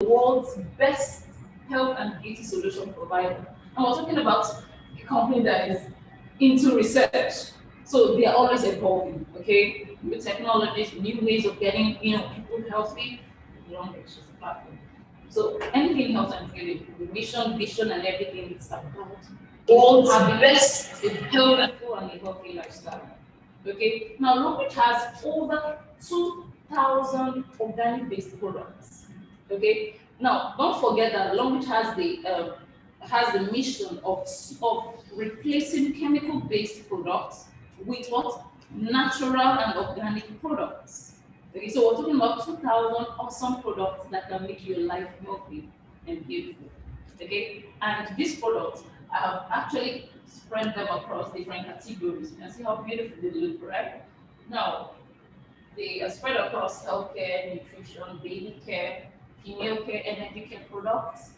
the world's best health and beauty solution provider. And we're talking about a company that is into research. So they are always evolving, okay? New technologies, new ways of getting, people healthy, Longreach is a platform. So anything health and beauty, the mission, vision, and everything is about all having best a health and full and a healthy lifestyle. Okay. Now Longreach has over 2,000 organic-based products. Okay. Now don't forget that Longreach has the mission of replacing chemical-based products with what natural and organic products. Okay, so we're talking about 2,000 awesome products that can make your life healthy and beautiful. Okay, and these products I have actually spread them across different categories. You can see how beautiful they look, right? Now, they are spread across healthcare, nutrition, baby care, female care, energy care products,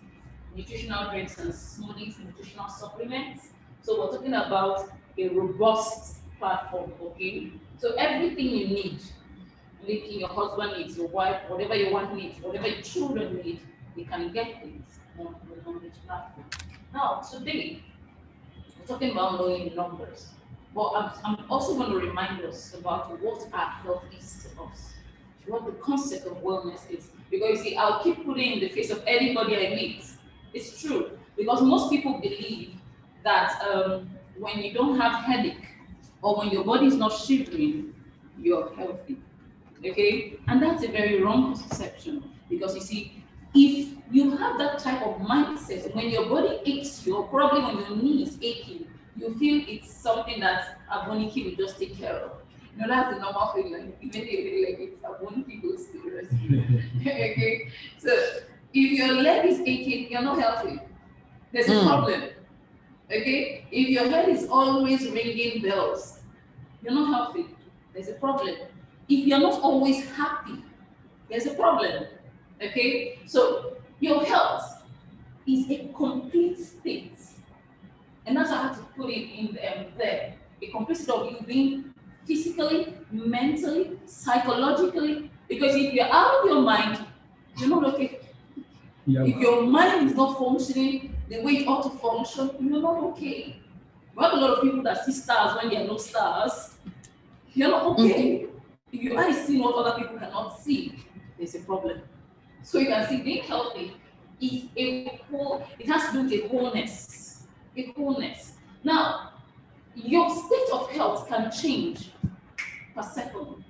nutritional drinks and smoothies, nutritional supplements. So we're talking about a robust platform, okay? So everything you need, making your husband needs, your wife, whatever your wife needs, whatever your children need, you can get things on this platform. Now, today, we're talking about knowing numbers. But I'm also going to remind us about what our health is to us, what the concept of wellness is. Because you see, I'll keep putting in the face of anybody I meet. It's true. Because most people believe that when you don't have headache or when your body is not shivering, you're healthy. Okay? And that's a very wrong perception. Because you see, if you have that type of mindset, when your body aches you, or probably when your knee is aching, you feel it's something that Aboniki will just take care of. That's the normal thing, like immediately like it's Aboniki goes to the rescue. Okay? So if your leg is aching, you're not healthy. There's a problem. Okay? If your head is always ringing bells, you're not healthy. There's a problem. If you're not always happy, there's a problem. Okay? So your health is a complete state. And that's how I have to put it in there. A complete state of you being physically, mentally, psychologically. Because if you're out of your mind, you're not okay. Yeah. If your mind is not functioning the way it ought to function, you're not okay. We have a lot of people that see stars when there are no stars. You're not okay. If your eyes see what other people cannot see, there's a problem. So you can see being healthy is it has to do with a wholeness. A wholeness. Now, your state of health can change per second.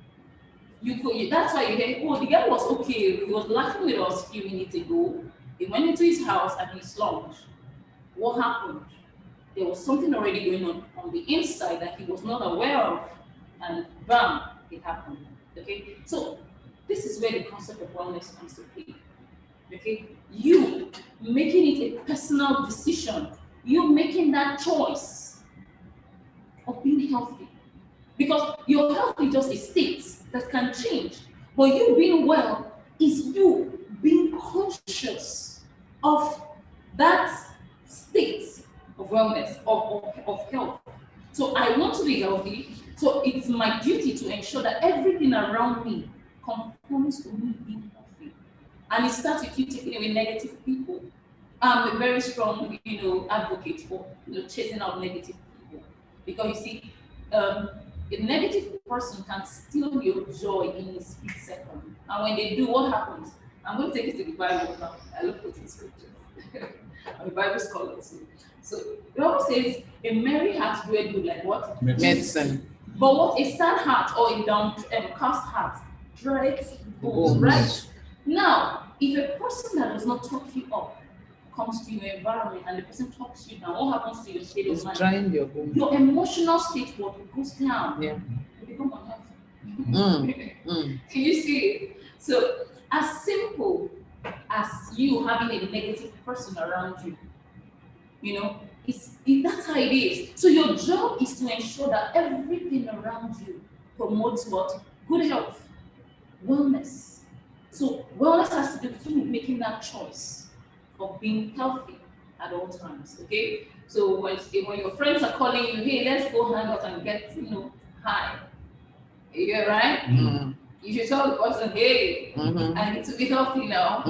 That's why you hear, oh, the guy was okay, he was laughing with us a few minutes ago. He went into his house and he slumped. What happened? There was something already going on the inside that he was not aware of, and bam, it happened. Okay, so this is where the concept of wellness comes to play. Okay, you making it a personal decision, you making that choice of being healthy, because your health is just a state that can change, but you being well is you being conscious of that state of wellness, of health. So I want to be healthy, so it's my duty to ensure that everything around me conforms to me being healthy. And it starts with you taking away negative people. I'm a very strong, advocate for chasing out negative people. Because you see, a negative person can steal your joy in a split second. And when they do, what happens? I'm going to take you to the Bible now. I look at the scriptures. I'm a Bible scholar too. So the Bible says, a merry heart doeth good like what? Medicine. But what a sad heart or a downcast heart dreads bones, right? Now, if a person that does not talk you up comes to your environment and the person talks you down, what happens to your state of mind? Trying your bone. Your emotional state goes down. Yeah. You become unhealthy. Can you see it? So, as simple as you having a negative person around you, that's how it is. So your job is to ensure that everything around you promotes what? Good health, wellness. So wellness has to do with you making that choice of being healthy at all times. Okay. So when your friends are calling you, hey, let's go hang out and get high. You're right. You should tell the person, hey, I need to be healthy now.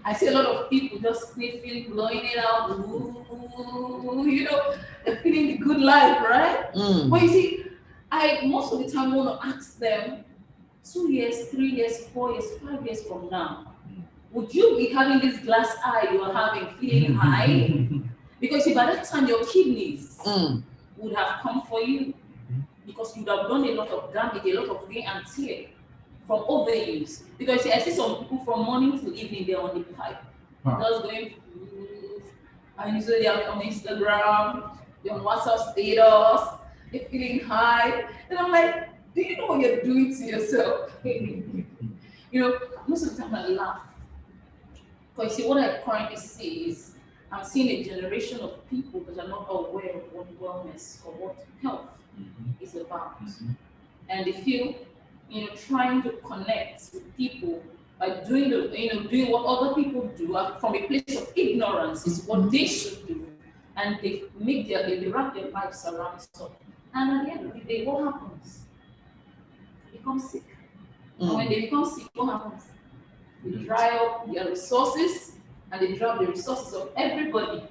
I see a lot of people just sniffing, blowing it out, you know, they're feeling the good life, right? But you see, I most of the time want to ask them 2 years, 3 years, 4 years, 5 years from now, would you be having this glass eye you are having, feeling high? Because if by that time your kidneys would have come for you, because you would have done a lot of damage, a lot of wear and tear from overuse. Because I see some people from morning to evening, they're on the pipe. Just going, and usually they're on Instagram, they're on WhatsApp status, they're feeling high. And I'm like, do you know what you're doing to yourself? You know, most of the time I laugh. Because you see, what I currently see is I'm seeing a generation of people that are not aware of what wellness or what health is about. And they feel, you know, trying to connect with people by doing doing what other people do from a place of ignorance is what they should do. And they wrap their lives around stuff. And at the end of the day, what happens? They become sick. And when they become sick, what happens? They dry up their resources and they dry up the resources of everybody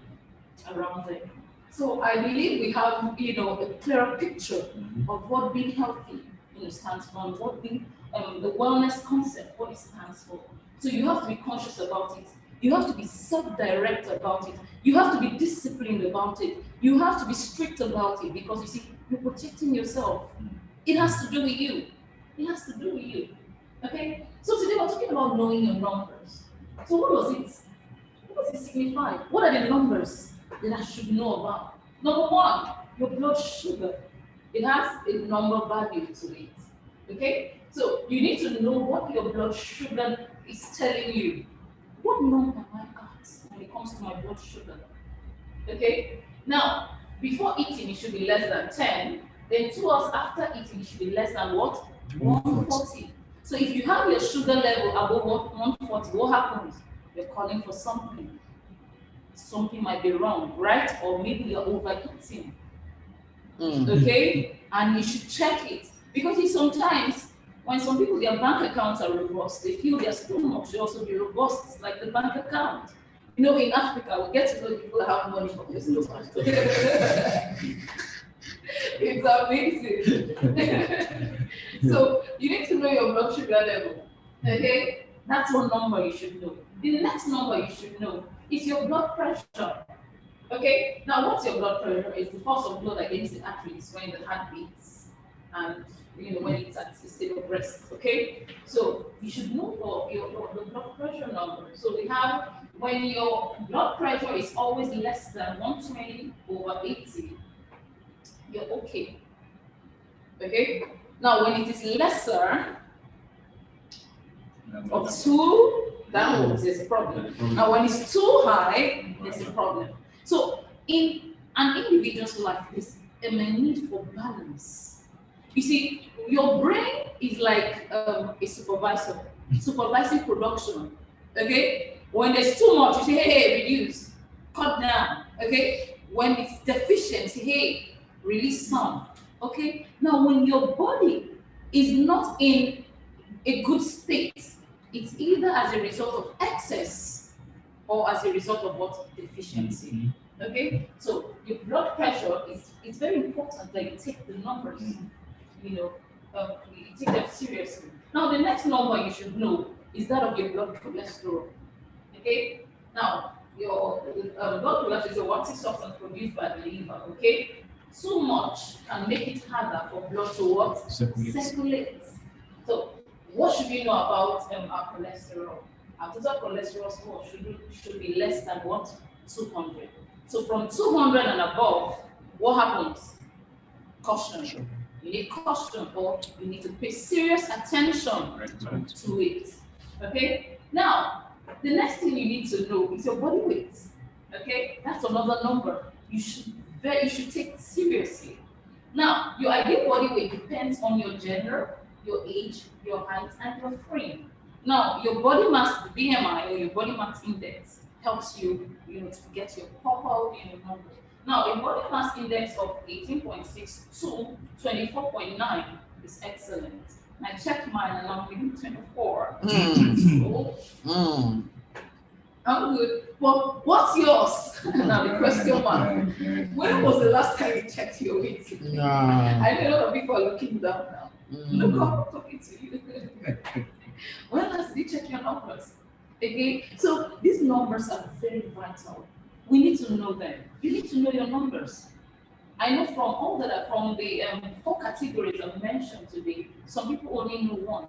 around them. So I believe we have, you know, a clearer picture of what being healthy, you know, stands for, and what being the wellness concept, what it stands for. So you have to be conscious about it. You have to be self-direct about it. You have to be disciplined about it. You have to be strict about it, because you see, you're protecting yourself. It has to do with you. It has to do with you. Okay? So today we're talking about knowing your numbers. So what does it signify? What are the numbers that I should know about? Number one, your blood sugar. It has a number value to it. Okay? So you need to know what your blood sugar is telling you. What number am I at when it comes to my blood sugar? Okay? Now, before eating, it should be less than 10. Then 2 hours after eating, it should be less than what? 140. So if you have your sugar level above 140, what happens? You're calling for something. Something might be wrong, right? Or maybe you're overeating. Okay? And you should check it. Because sometimes, when some people, their bank accounts are robust, they feel their stomach should also be robust, like the bank account. You know, in Africa, we get to know people that have money from their stomach. It's amazing. So you need to know your blood sugar level. Okay? That's one number you should know. The next number you should know is your blood pressure. Okay? Now, what's your blood pressure? It's the force of blood against the arteries when the heart beats and, you know, when it's at a state of rest. Okay? So you should know the blood pressure number. So we have, when your blood pressure is always less than 120/80, you're okay. Okay? Now, when it is lesser of 2 downwards, there's a problem. Now, when it's too high, there's a problem. So, in an individual's life, there's a need for balance. You see, your brain is like a supervisor, supervising production. Okay? When there's too much, you say, hey, reduce, cut down. Okay? When it's deficient, say, hey, release some. Okay? Now, when your body is not in a good state, it's either as a result of excess or as a result of what? Deficiency. Okay? So your blood pressure is very important that you take the numbers, you know, you take them seriously. Now, the next number you should know is that of your blood cholesterol. Okay? Now, your blood cholesterol is a waxy substance produced by the liver. Okay? Too much can make it harder for blood to what? Circulate. So, what should we know about our cholesterol? Our total cholesterol score should be less than what? 200. So from 200 and above, what happens? Caution. You need caution, or you need to pay serious attention to it. Okay? Now, the next thing you need to know is your body weight. Okay? That's another number you should take seriously. Now, your ideal body weight depends on your gender, your age, your height, and your frame. Now, your body mass, the BMI, or your body mass index, helps you, to get your proper, number. Now, a body mass index of 18.6 to 24.9 is excellent. I checked mine and I'm reading 24. So, I'm good. Well, what's yours? Now the question mark. When was the last time you checked your weight? I know a lot of people are looking down now. Look up, I'm talking to you. When last did you check your numbers? Okay, so these numbers are very vital. We need to know them. You need to know your numbers. I know from all that are from the 4 categories I mentioned today, some people only know one.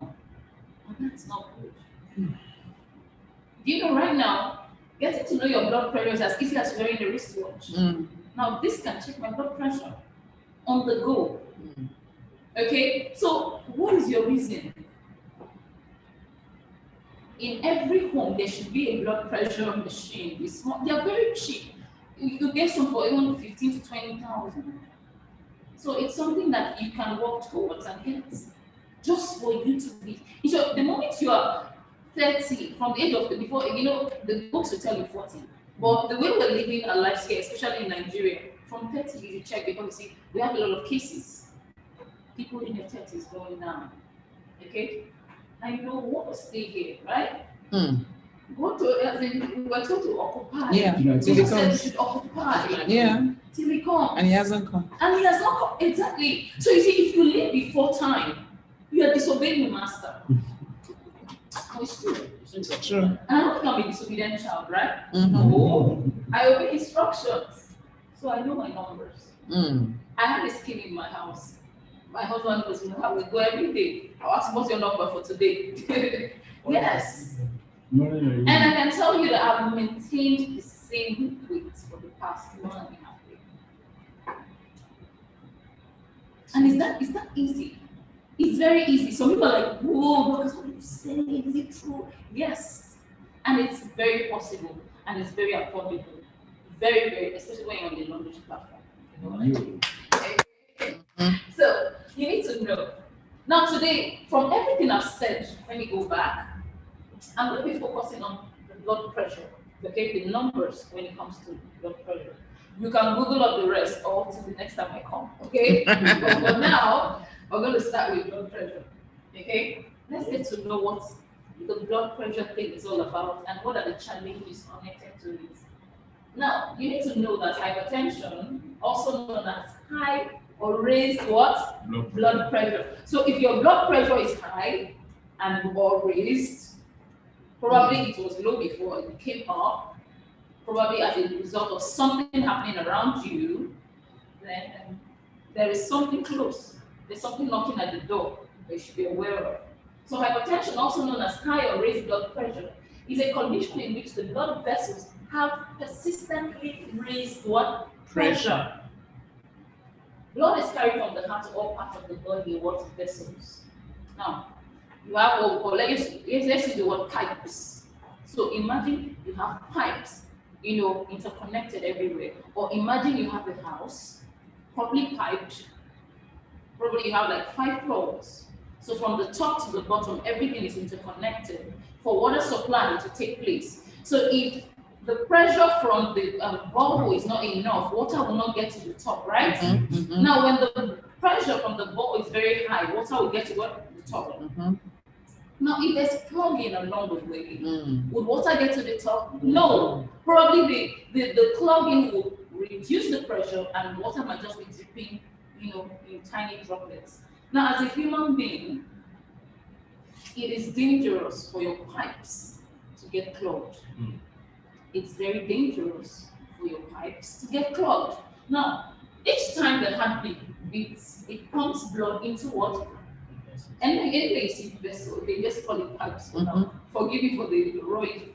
And that's not good. Do you know right now, getting to know your blood pressure is as easy as wearing a wristwatch. Now, this can check my blood pressure on the go. Okay, so what is your reason? In every home, there should be a blood pressure machine. They are very cheap. You get some for even 15 to 20,000. So it's something that you can work towards and get just for you to be. So the moment you are 30, from the age of before, the books will tell you 40. But the way we're living our lives here, especially in Nigeria, from 30 you check because you see we have a lot of cases. People in their 30s going down. Okay? And you don't want to stay here, right? Go to, we were told to occupy. Yeah, till he comes. Should occupy. Yeah. Till he comes. And he hasn't come. And he has not come. Exactly. So you see, if you leave before time, you are disobeying the master. It's true. It's true. And I'm not going to be a disobedient child, right? No. I obey instructions. So I know my numbers. I have a scale in my house. My husband goes, we go every day. I'll ask, what's your number for today? Yes. And I can tell you that I've maintained the same weight for the past 1.5 years. And is that easy? It's very easy. Some people are like, whoa, because what you say, is it true? Yes. And it's very possible and it's very affordable. Very, very, especially when you're on the knowledge platform. You know what I mean? So you need to know. Now today, from everything I've said, let me go back. I'm going to be focusing on the blood pressure, okay, the numbers when it comes to blood pressure. You can Google up the rest or till the next time I come, okay? But for now, we're going to start with blood pressure, okay? Let's get to know what the blood pressure thing is all about and what are the challenges connected to it. Now, you need to know that hypertension, also known as high or raised what? Blood pressure. So if your blood pressure is high and or raised, probably it was low before it came up, probably as a result of something happening around you, then there is something close. There's something knocking at the door that you should be aware of. So hypertension, also known as high or raised blood pressure, is a condition in which the blood vessels have persistently raised what? Pressure. Blood is carried from the heart to all parts of the body in what? Vessels. Now, you have, let's use the word pipes. So imagine you have pipes, interconnected everywhere. Or imagine you have a house, properly piped. Probably you have like 5 floors. So from the top to the bottom, everything is interconnected for water supply to take place. So if the pressure from the borehole is not enough, water will not get to the top, right? Now, when the pressure from the borehole is very high, water will get to the top. Now, if there's clogging along the way, would water get to the top? No. Probably the clogging will reduce the pressure and water might just be dripping, in tiny droplets. Now, as a human being, it is dangerous for your pipes to get clogged. It's very dangerous for your pipes to get clogged. Now, each time the heart beats, it pumps blood into what? And anyway, you see vessel, they just call it pipes. Forgive me for the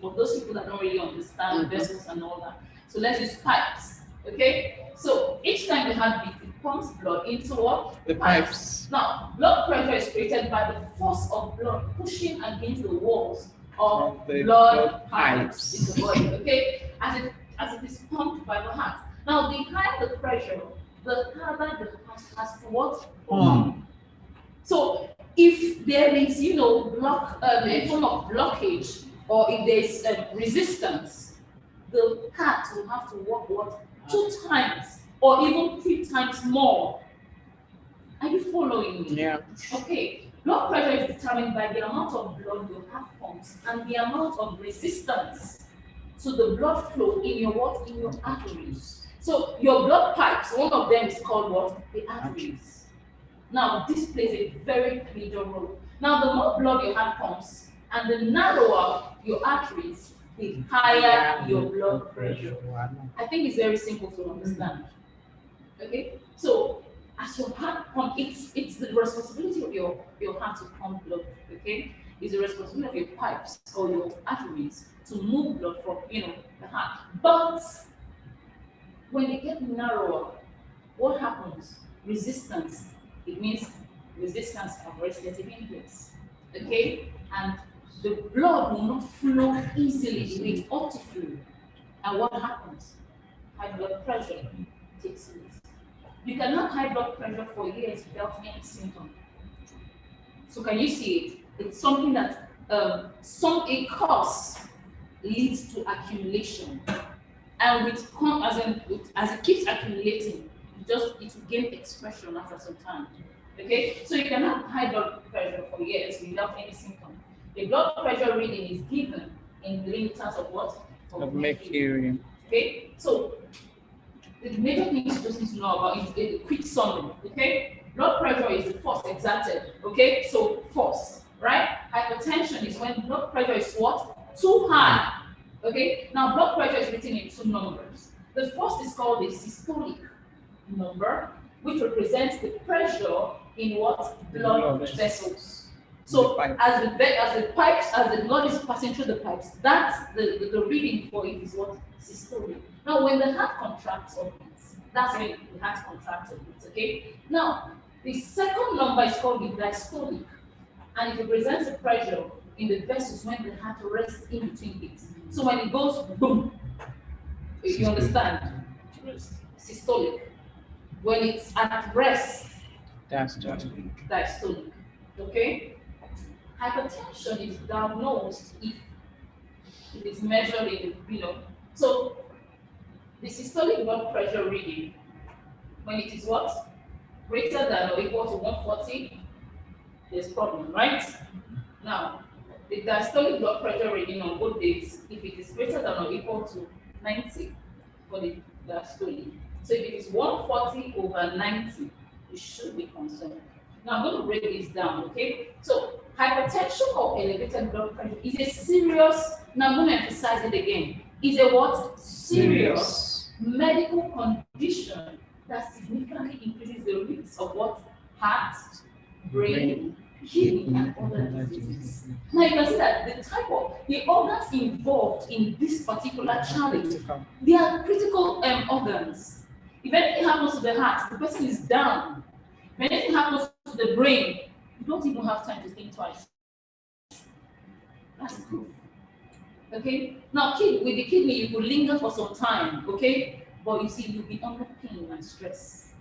for those people that don't really understand vessels and all that. So let's use pipes. Okay? So each time the heart beats, it pumps blood into what? The pipes. Now, blood pressure is created by the force of blood pushing against the walls of the blood pipes in the body. Okay? As it is pumped by the heart. Now, the higher the pressure, the harder the heart has to what? Pump. So if there is, a form of blockage, or if there's resistance, the heart will have to work 2 times or even 3 times more. Are you following me? Yeah. Okay. Blood pressure is determined by the amount of blood your heart pumps and the amount of resistance to the blood flow in your what? In your arteries. So your blood pipes, one of them is called what? The arteries. Now this plays a very major role. Now the more blood your heart pumps and the narrower your arteries, the higher your blood pressure. I think it's very simple to understand. Okay? So as your heart pump, it's the responsibility of your heart to pump blood, okay? It's the responsibility of your pipes or your arteries to move blood from the heart. But when they get narrower, what happens? Resistance. It means resistance arrests the hindrance. Okay? And the blood will not flow easily the way it ought to flow. And what happens? High blood pressure takes place. You can have high blood pressure for years without any symptom. So can you see it? It's something that a cause leads to accumulation, and as it keeps accumulating, it will gain expression after some time. Okay, so you can have high blood pressure for years without any symptom. The blood pressure reading is given in millimeters of what? Of mercury. Okay, so the major things you just need to know about is a quick summary. Okay, blood pressure is the force exerted. Okay, so force, right? Hypertension is when blood pressure is what? Too high. Okay, now blood pressure is written in two numbers. The first is called the systolic number, which represents the pressure in what? Blood vessels. So as the blood is passing through the pipes, that's the reading for it is what? Systolic. Now when the heart contracts or beats, that's when the heart contracts or beats, okay? Now the second number is called the diastolic, and it represents the pressure in the vessels when the heart rests in between beats. So when it goes boom, you understand? Systolic. When it's at rest, diastolic. Okay? Hypertension is diagnosed if it is measured in, So the systolic blood pressure reading, when it is what? Greater than or equal to 140, there's problem, right? Now, the diastolic blood pressure reading on both days, if it is greater than or equal to 90 for the diastolic. So if it is 140 over 90, you should be concerned. Now I'm going to break this down, okay? So hypertension or elevated blood pressure is a serious, now I'm going to emphasize it again, is a what? Serious medical condition that significantly increases the risk of what? Heart, brain, kidney, and other diseases. Now you can see that the organs involved in this particular challenge, they are critical organs. If anything happens to the heart, the person is down. If anything happens to the brain, you don't even have time to think twice. That's proof. Okay? Now, with the kidney, you could linger for some time, okay? But you see, you'll be under pain and stress.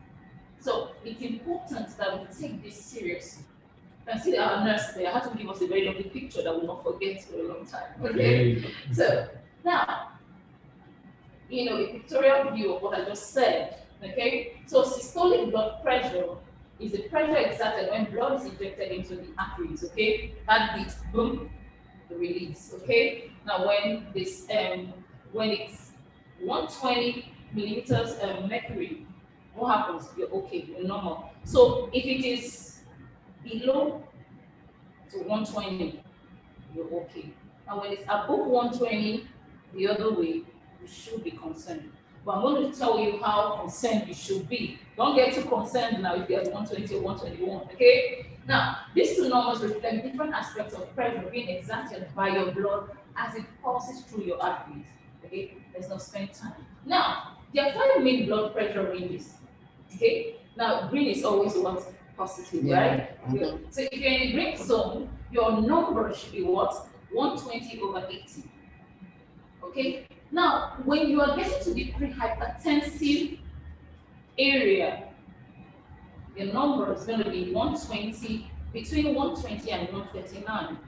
So it's important that we take this seriously. You can see our nurse there. I had to give us a very lovely picture that we'll not forget for a long time. Okay? So now, a pictorial view of what I just said. Okay? So systolic blood pressure is the pressure exerted when blood is injected into the arteries. Okay? That beats, boom, the release. Okay? Now when it's 120 millimeters mercury, what happens? You're okay, you're normal. So if it is below to 120, you're okay. And when it's above 120, the other way, you should be concerned. But I'm going to tell you how concerned you should be. Don't get too concerned now if you're at 120 or 121, okay? Now, these two numbers reflect different aspects of pressure being exerted by your blood as it passes through your arteries, okay? Let's not spend time. Now, there are 5 main blood pressure ranges, okay? Now, green is always what? Positive, right? Yeah. So if you're in the green zone, your number should be what? 120 over 80. Okay? Now, when you are getting to the prehypertensive area, your number is going to be 120, between 120 and 139.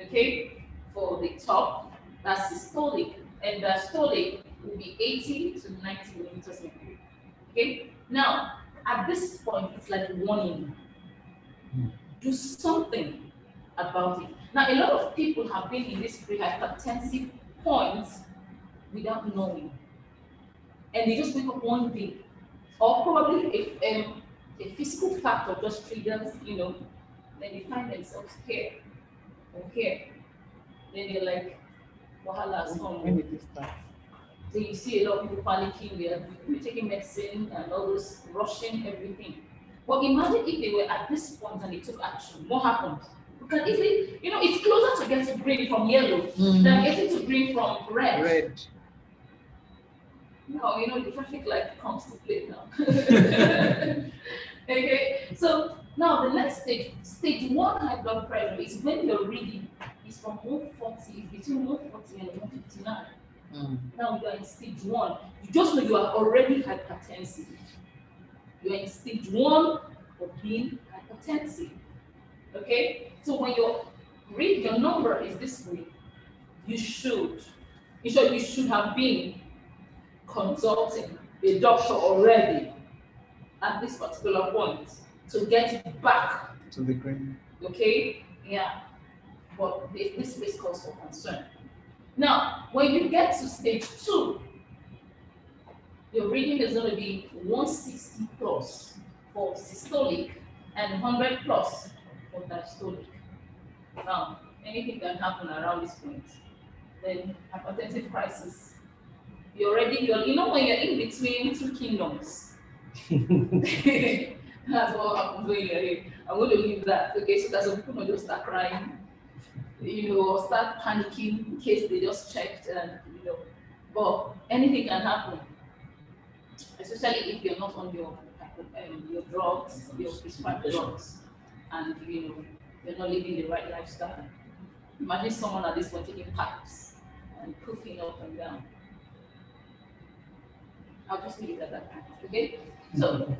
Okay? For the top, that's systolic, and diastolic will be 80 to 90 millimeters mercury. Okay? Now, at this point, it's like warning. do something about it. Now, a lot of people have been in this pre-hypertensive point without knowing, and they just wake up one day, or probably a physical factor just triggers, then they find themselves here or here. Then they're like, wahala has come. When did this start? So you see a lot of people panicking, they're taking medicine and all this, rushing everything. But imagine if they were at this point and they took action, what happened? You can easily, it's closer to getting green from yellow than getting to green from red. Red. No, the traffic light comes to play now. Okay, so now the next stage 1 high blood pressure is when your reading is from 140, it's between 140 and 159. Now you are in stage 1. You just know you are already hypertensive. You are in stage 1 of being hypertensive. Okay? So when your number is this way, you should have been consulting a doctor already at this particular point to get it back to the green. Okay? Yeah. But this is cause for concern. Now, when you get to stage 2, your reading is going to be 160 plus for systolic and 100 plus for diastolic. Now, anything can happen around this point. Then hypertensive crisis. When you're in between two kingdoms. That's what happens when you're here. I'm going to leave that. Okay, so that some people might just start crying, or start panicking in case they just checked and but anything can happen. Especially if you're not on your drugs, your prescribed drugs, and you're not living the right lifestyle. Imagine someone at this point taking pipes and puffing up and down. I'll just leave it at that point, okay? So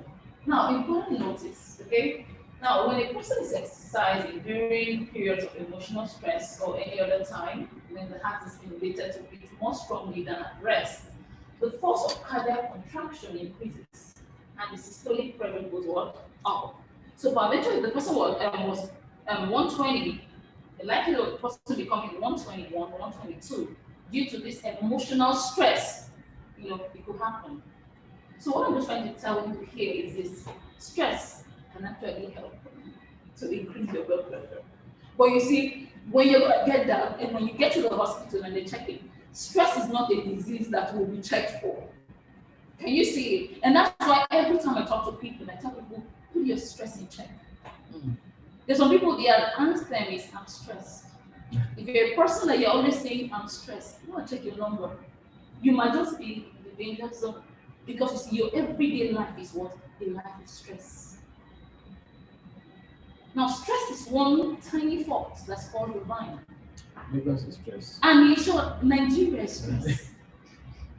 now important notice, okay? Now when a person is exercising during periods of emotional stress or any other time, when the heart is stimulated to beat more strongly than at rest, the force of cardiac contraction increases and the systolic pressure goes up. So by nature, if the person was 120, the likelihood of the person becoming 121, 122 due to this emotional stress, it could happen. So what I'm just trying to tell you here is this: stress can actually help to increase your blood pressure. But you see, when you're going to get that, and when you get to the hospital and they check it, stress is not a disease that will be checked for. Can you see it? And that's why every time I talk to people, I tell people, put your stress in check. There's some people, their anthem is, I'm stressed. If you're a person that you're always saying, I'm stressed, you want to check your number. You might just be in the danger zone. Because you see, your everyday life is what? A life of stress. Now, stress is one tiny fault that's called the vine. Lagos is stress. And in short, Nigeria is stress.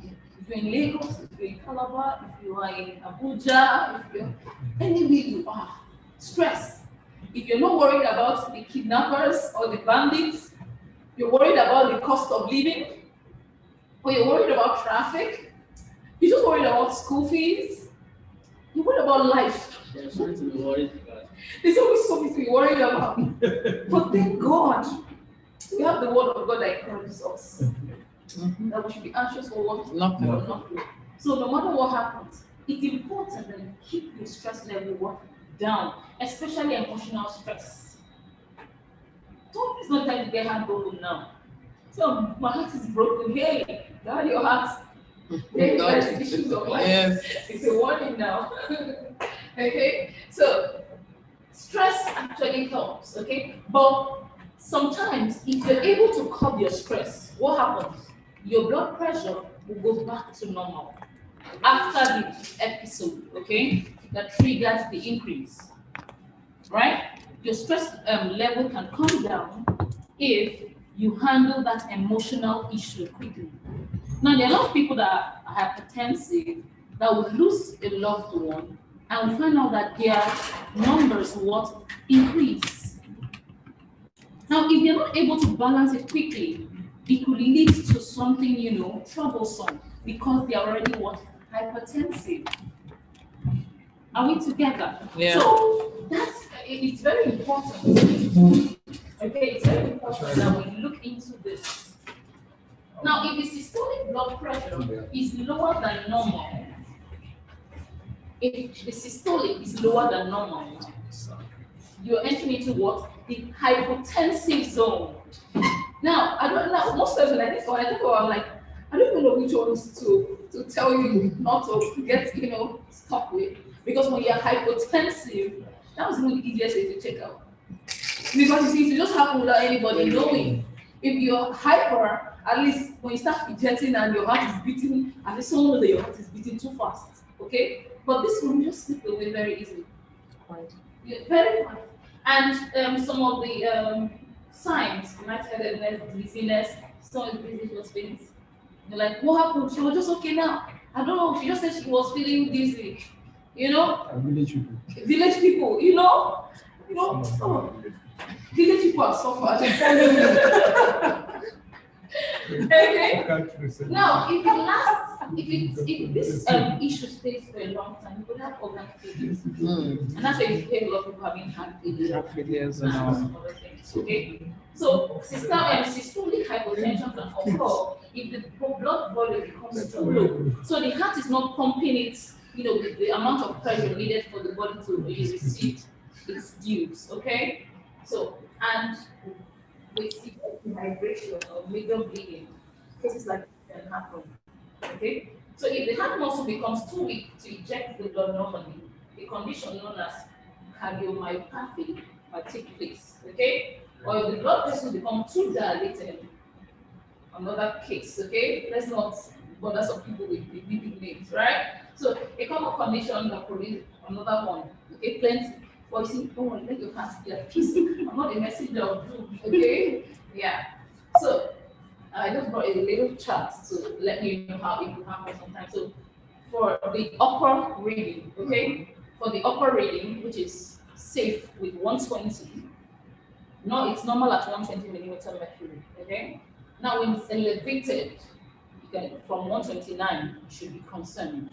If you're in Lagos, if you're in Calabar, if you are in Abuja, if you're anywhere you are, stress. If you're not worried about the kidnappers or the bandits, you're worried about the cost of living, or you're worried about traffic, you're just worried about school fees, you're worried about life. There's something to be worried about. There's always something to be worried about. But thank God, we have the word of God that encourages us. That we should be anxious for what? Nothing. So no matter what happens, it's important that you keep your stress level down, especially emotional stress. It's not time to get heartbroken now. So my heart is broken. Hey, God, your heart. Hey, there's issues of life. Yes. It's a warning now. Okay, so stress actually helps. Okay, but sometimes if you're able to curb your stress, what happens? Your blood pressure will go back to normal after the episode, okay, that triggers the increase, right? Your stress level can come down if you handle that emotional issue quickly. Now, there are a lot of people that are hypertensive that will lose a loved one and we find out that their numbers will increase. Now, if they're not able to balance it quickly, it could lead to something, troublesome because they are already hypertensive. Are we together? Yeah. So that's it's very important. Okay, it's very important that we look into this. Now, if the systolic blood pressure is lower than normal, if the systolic is lower than normal, you're entering into what? The hypotensive zone. Now, I don't know, most times when I think about it, I'm like, I don't even know which ones to tell you not to get, stuck with. Because when you're hypotensive, that was really the easiest way to check out. Because you see, it just happen without anybody knowing. If you're hyper, at least when you start fidgeting and your heart is beating, at least someone knows that your heart is beating too fast. Okay? But this will just slip away very easily. Quite. Yeah, very quiet. And some of the signs, lightheadedness, dizziness, some village things. You're like, what happened? She was just okay now. I don't know. She just said she was feeling dizzy. Village people. Village people, oh, village people are suffered. Okay. Now, if this issue stays for a long time, you could have organ failure. And that's why you hear a lot of people having heart failures and other things. Okay. So systolic hypotension can occur if the blood volume becomes too low. So the heart is not pumping it, with the amount of pressure needed for the body to really receive its dues. Okay. So, and we see dehydration or major bleeding, cases like that can happen. Okay, so if the heart muscle becomes too weak to eject the blood normally, a condition known as cardiomyopathy might take place. Okay, or if the blood vessels become too dilated, another case. Okay, let's not bother some people with big names, right? So a common condition that produces another one. Okay, plenty. But you see, don't worry, let your heart be at peace. I'm not a messenger of doom. Okay, yeah. So I just brought a little chart to let you know how it will happen sometimes. So for the upper reading, okay, for the upper reading, which is safe with 120, no, it's normal at 120 millimeter mercury, okay? Now when it's elevated, from 129, you should be concerned.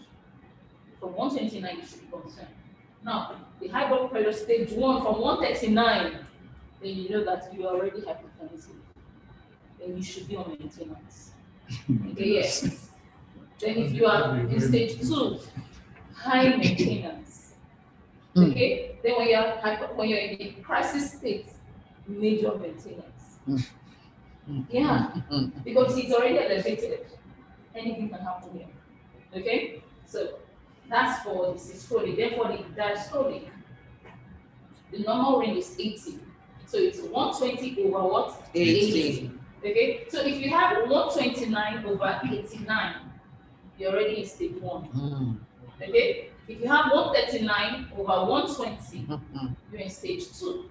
From 129, you should be concerned. Now, the high blood pressure stage 1 from 139, then you know that you are already hypertensive. Then you should be on maintenance. Okay, yes. Then if you are in stage 2, high maintenance. Okay, then when you're in the crisis state, major maintenance. Yeah, because it's already elevated. Anything can happen here. Okay, so that's for the systolic. Then for the diastolic, the normal range is 80. So it's 120 over what? 80. Okay, so if you have 129 over 89, you're already in stage 1. Okay, if you have 139 over 120, you're in stage 2.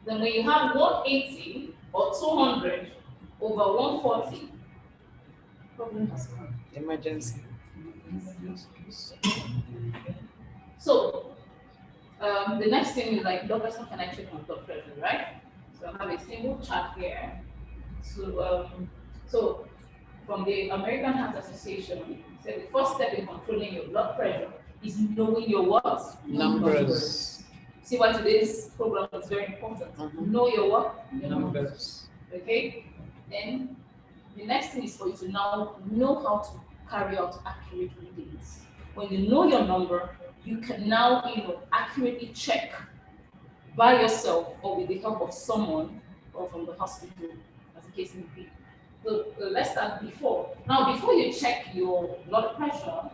Then when you have 180 or 200 over 140, problem has come. Emergency. So the next thing is like, doctors, how can I check my blood pressure, right? So I have a single chart here. So from the American Heart Association, so the first step in controlling your blood pressure is knowing your what? Numbers. See why today's program is very important. Know your what? Your Numbers. Okay? Then the next thing is for you to now know how to carry out accurate readings. When you know your number, you can now accurately check by yourself or with the help of someone or from the hospital, as the case may be. So let's start before. Now, before you check your blood pressure,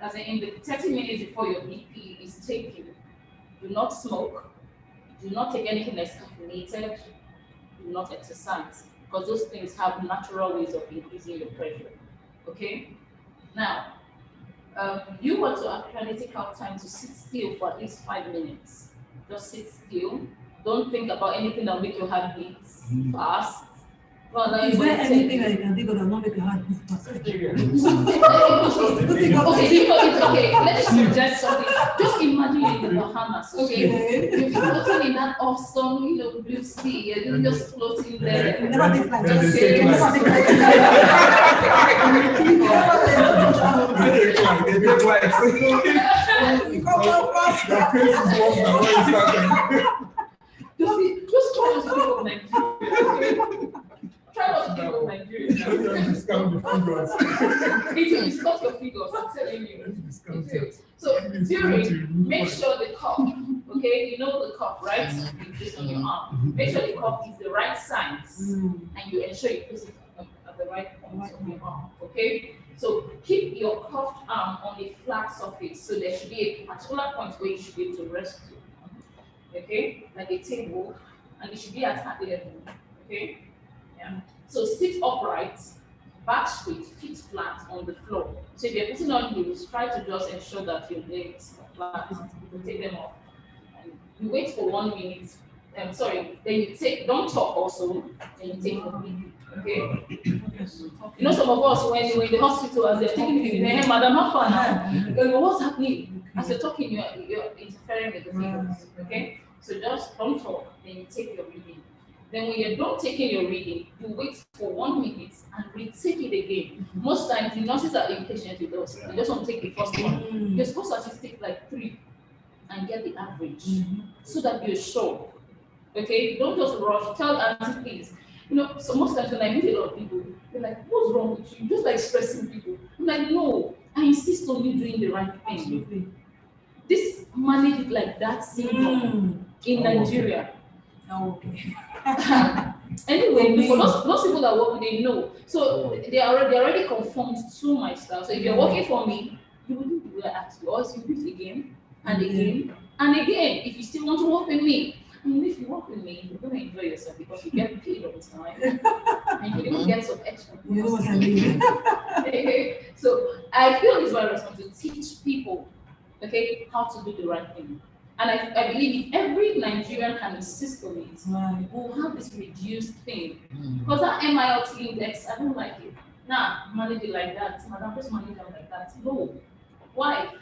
as in the 30 minutes before your BP is taken, do not smoke, do not take anything that's caffeinated, do not exercise, because those things have natural ways of increasing your pressure. Okay? Now, you want to actually take out time to sit still for at least 5 minutes. Just sit still. Don't think about anything that will make your heart beat fast. Well, Is there anything that you can think of that will not make your heart beat fast? Okay, okay. Let's suggest something. Just imagine you're in the Bahamas, okay? You're floating in that awesome, blue sea, and you're just floating there. Never think like Then that. they take Never like- think like that. They take like You come out fast. their pace is worse than when you started. It will discuss your figures, I'm telling you. It will. So during, make sure the cup, okay, you know the cup, right? You place on your arm. Make sure the cup is the right size, and you ensure you place it at the right point of your arm, okay? So keep your cuffed arm on a flat surface, so there should be a particular point where you should be able to rest to, okay? Like a table, and it should be at heart level, okay? Yeah. So sit upright, back straight, feet flat on the floor. So if you're putting on heels, try to just ensure that your legs are flat. You take them off. And you wait for 1 minute. Then you take, don't talk also, then you take a breath. Okay? You know, some of us, when you're in the hospital and they're taking you, hey, madam, how far now? What's happening? As you're talking, you're interfering with the figures. Okay? So just don't talk, then you take your reading. Then when you're done taking your reading, you wait for 1 minute and retake it again. Most times the nurses are impatient with us. They just want to take the first one. You're supposed to actually take like 3 and get the average so that you're sure. Okay? Don't just rush. Tell auntie, please. You know, so most times when I meet a lot of people, they're like, what's wrong with you? Just like stressing people. I'm like, no, I insist on you doing the right thing. Absolutely. This manage it like that syndrome in Nigeria. Okay. Anyway, for those people that work with they know. So they already conformed to my style. So if you're working for me, you wouldn't do what I ask you. Or else you do it again and again and again. If you still want to work with me, I mean, if you work with me, you're going to enjoy yourself because you get paid all the time and you even get some extra. You know what I mean? So I feel it's my responsibility to teach people, okay, how to do the right thing. And I believe if every Nigerian can insist on it, we'll have this reduced thing. Because that MILT index, I don't like it. Nah, manage it like that. Madam, just manage it like that. No. Why?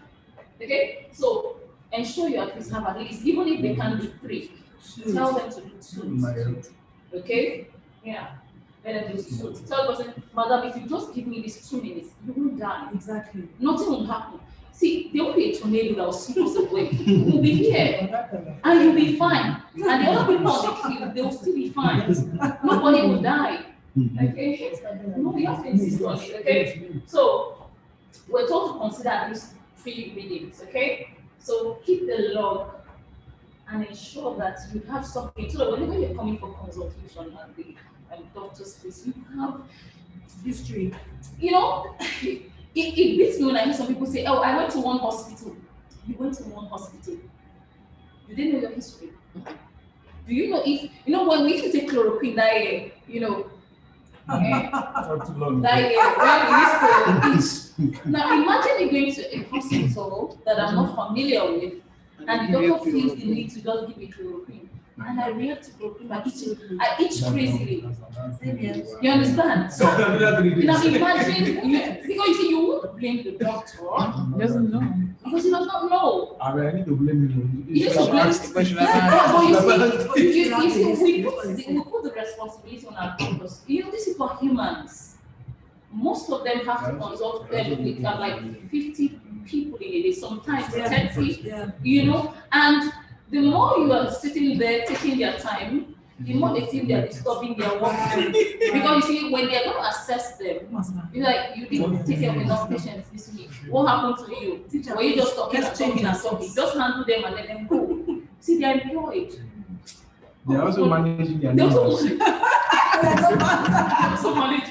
Okay? So ensure you at least have at least, even if they can do 3, tell them to do 2. Okay? Yeah. Let them do 2. Tell the person, madam, if you just give me these 2 minutes, you won't die. Exactly. Nothing will happen. See, there will be a tornado that will sweep us away. We'll be here, and you'll be fine. And the other people on the field, they will still be fine. Nobody will die. Okay? No, we have to insist on it. Okay? So, we're told to consider at least 3 readings. Okay? So, keep the log and ensure that you have something. So that whenever you're coming for consultation at the doctor's place, you have History. You know. It beats me when I hear some people say, oh, I went to one hospital. You went to one hospital. You didn't know your history. Do you know if, you know, when we used to take chloroquine that year, you know, that year, when we used to, now imagine me going to a hospital that I'm not familiar with, and the doctor feels the need to just give me chloroquine. And I react to chloroquine, I itch crazily. You understand? So now imagine, because you see, you won't blame the doctor. He doesn't know. Because he does not know. I need to blame him. You just blame Ask the question. but you see, we put the responsibility on our doctors. You know, these people are humans. Most of them have to consult them with like 50 people in a day, sometimes 30, you know, and the more you are sitting there taking their time, the more they feel they are disturbing their work. Because you see, when they are going to assess them, you're like, you didn't take care of enough patients this week. What happened to you? Were you just talking and talking and talking? Just handle them and let them go. See, they are employed. They're also managing their They numbers. also manage.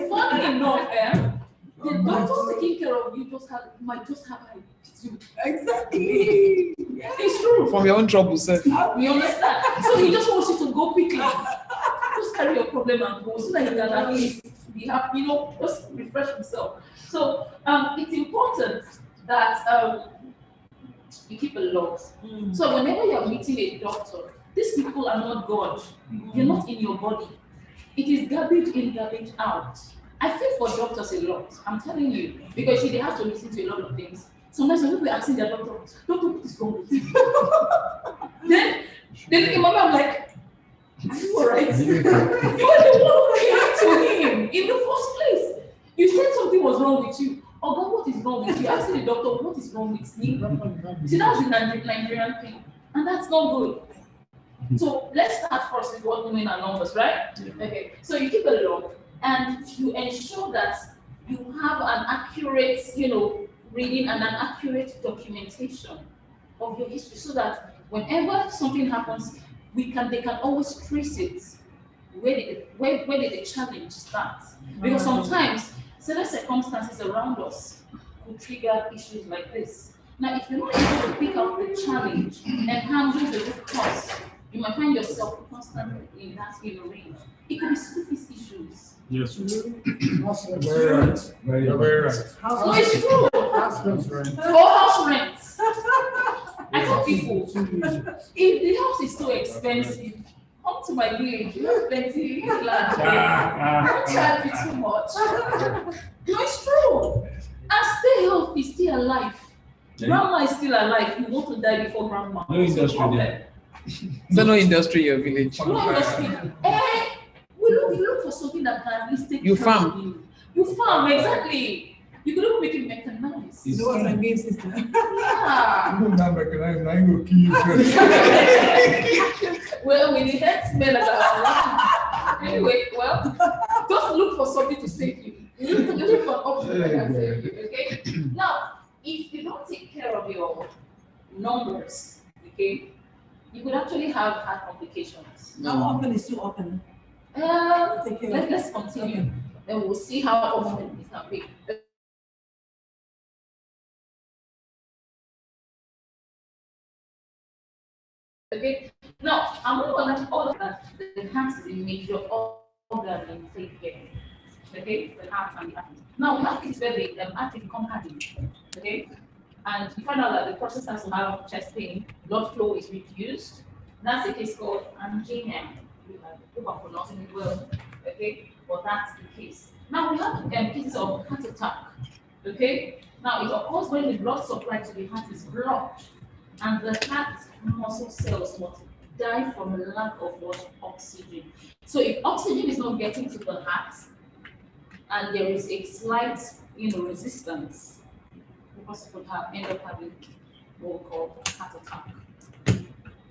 Funny enough, the doctors taking care of you might just have attitude. Exactly. It's true. From your own trouble, sir. We understand. So he just wants you to go quickly. Just carry your problem and go so that you can at least be happy, you know, just refresh himself. So it's important that you keep a log. So whenever you're meeting a doctor, these people are not God. You're not in your body. It is garbage in, garbage out. I feel for doctors a lot. I'm telling you, because they have to listen to a lot of things. Sometimes when people are asking their doctor, what is wrong with you? then they think, Mama, I'm like, are you alright? You are the one who came to him in the first place. You said something was wrong with you. Oh God, what is wrong with you? Asking the doctor, what is wrong with me? See, that's the Nigerian thing, and that's not good. So let's start first with what women are numbers, right? Okay. So you keep a log and you ensure that you have an accurate, reading and an accurate documentation of your history, so that whenever something happens, they can always trace it. Where did the challenge start? Because sometimes certain circumstances around us could trigger issues like this. Now, if you're not able to pick out the challenge and handle the root cause, you might find yourself constantly in that range. It could be school fees issues. Yes. Very right. You're very right. No, it's true. Or house rents. I tell people, if the house is so expensive, come to my village. You have plenty land. Don't charge me too much. No, it's true. And stay healthy, stay alive. Grandma is still alive. You want to die before grandma. No industry there. So no industry in your village. No industry. We look for something that can at least take You care of farm. You farm, exactly. You could look make it mechanized. You know what I mean, sister? Yeah. You not recognize, I go kill you first. Well, we need herdsmen that are around. Anyway, just look for something to save you. You look for an option that can save you, okay? Now, if you don't take care of your numbers, okay, you could actually have heart complications. How often is too often? Take care of Let's continue. Then we'll see how often it can be. Okay. Now, I'm going to all of that. The heart is a major organ in taking. Okay, the heart and the heart. Now, we have cases where the heart become hardened. Okay, and you find out that the person starts to have chest pain, blood flow is reduced. That's a case called angina. We are pronouncing it well. Okay, but that's the case. Now we have cases of heart attack. Okay, now it occurs when the blood supply to the heart is blocked, and the heart muscle cells must die from a lack of what? Oxygen. So if oxygen is not getting to the heart, and there is a slight, resistance, the person could end up having what we call heart attack.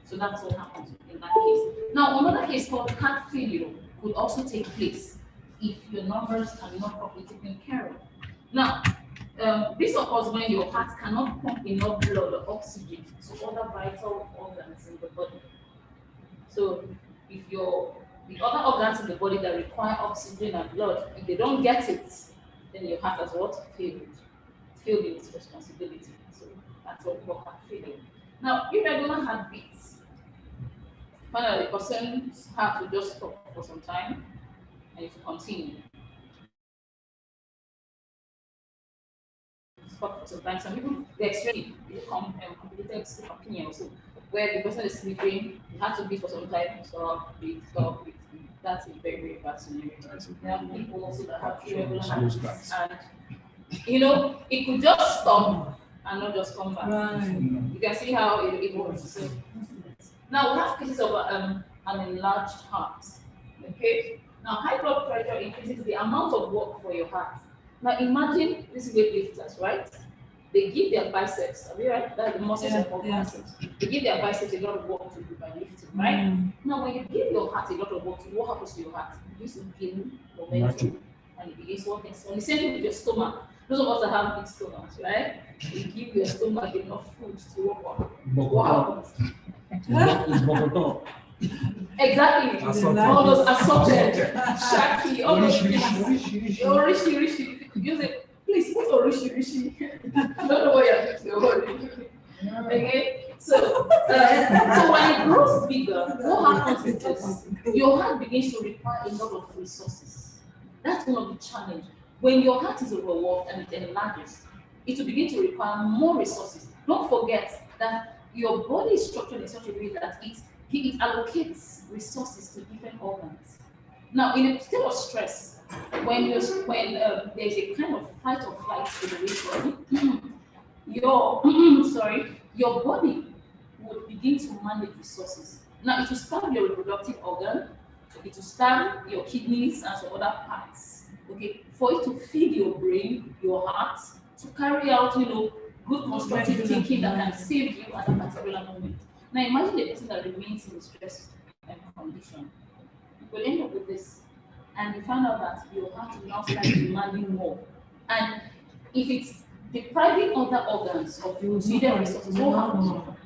So that's what happens in that case. Now, another case called heart failure could also take place if your numbers are not properly taken care of. Now, this occurs when your heart cannot pump enough blood or oxygen to other vital organs in the body. So, if the other organs in the body that require oxygen and blood, if they don't get it, then your heart has what? Failed. Failed in its responsibility. So that's what we call heart failure. Now, irregular heartbeats. Find out the person's heart will just stop for some time and it will continue. Stop for some time. Some people they experience complicated sleep apnea also, where the person is sleeping, you have to beat for some time, stop, beat. That's a very, very bad scenario. There are people also that have irregular heartbeats, and it could just stop and not just come back. Right. You can see how it works. So, now we have cases of an enlarged heart. Okay. Now high blood pressure increases the amount of work for your heart. Now imagine these weightlifters, right? They give their biceps, have you right? That's the muscles of biceps. They give their biceps a lot of work to do by lifting, right? Now when you give your heart a lot of work to do, what happens to your heart? It begins to gain momentum and it begins working. So the same thing with your stomach. Those of us that have big stomachs, right? You give your stomach enough food to work on. What happens? It's Bokoto. Exactly. All those assorted, shaki, all those things. Orishi. You could use it. Please put orishi. I don't know what you're doing to your body. Okay? So when it grows bigger, what happens is this. Your heart begins to require a lot of resources. That's one of the challenges. When your heart is overworked and it enlarges, it will begin to require more resources. Don't forget that your body is structured in such a way that it allocates resources to different organs. Now, in a state of stress, when there's a kind of fight or flight situation, your body would begin to manage resources. Now, it will starve your reproductive organ, it will starve your kidneys and some other parts. Okay, for it to feed your brain, your heart, to carry out, good constructive thinking that can save you at a particular moment. Now imagine the person that remains in stress condition. You will end up with this. And you find out that you have to now start demanding more. And if it's depriving other organs of needed resources, what happens?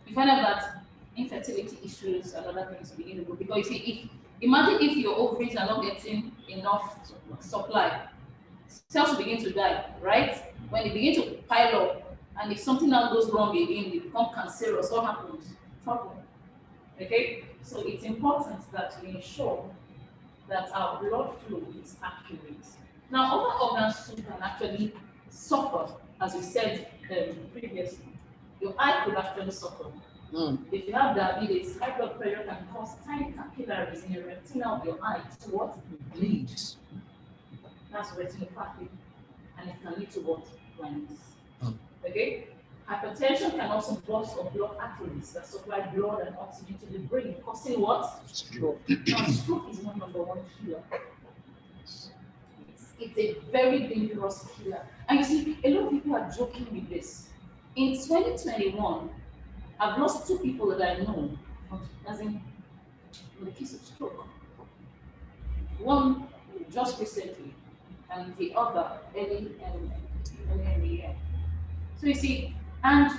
You find out that infertility issues and other things begin to go. Because you see, imagine if your ovaries are not getting enough supply, cells will begin to die, right? When they begin to pile up, and if something now goes wrong again, they become cancerous, what happens? Trouble. Okay? So it's important that we ensure that our blood flow is accurate. Now, other organs too can actually suffer, as we said previously. Your eye could actually suffer. If you have diabetes, high blood pressure can cause tiny capillaries in the retina of your eye to what? Bleed. That's retinopathy, and it can lead to what? Blindness. Okay? Hypertension can also burst of blood arteries that supply blood and oxygen to the brain, causing what? Stroke. Now, stroke is one number one killer. It's a very dangerous killer. And you see, a lot of people are joking with this. In 2021, I've lost 2 people that I know, as in the case of stroke. One just recently, and the other early in the year. So you see, and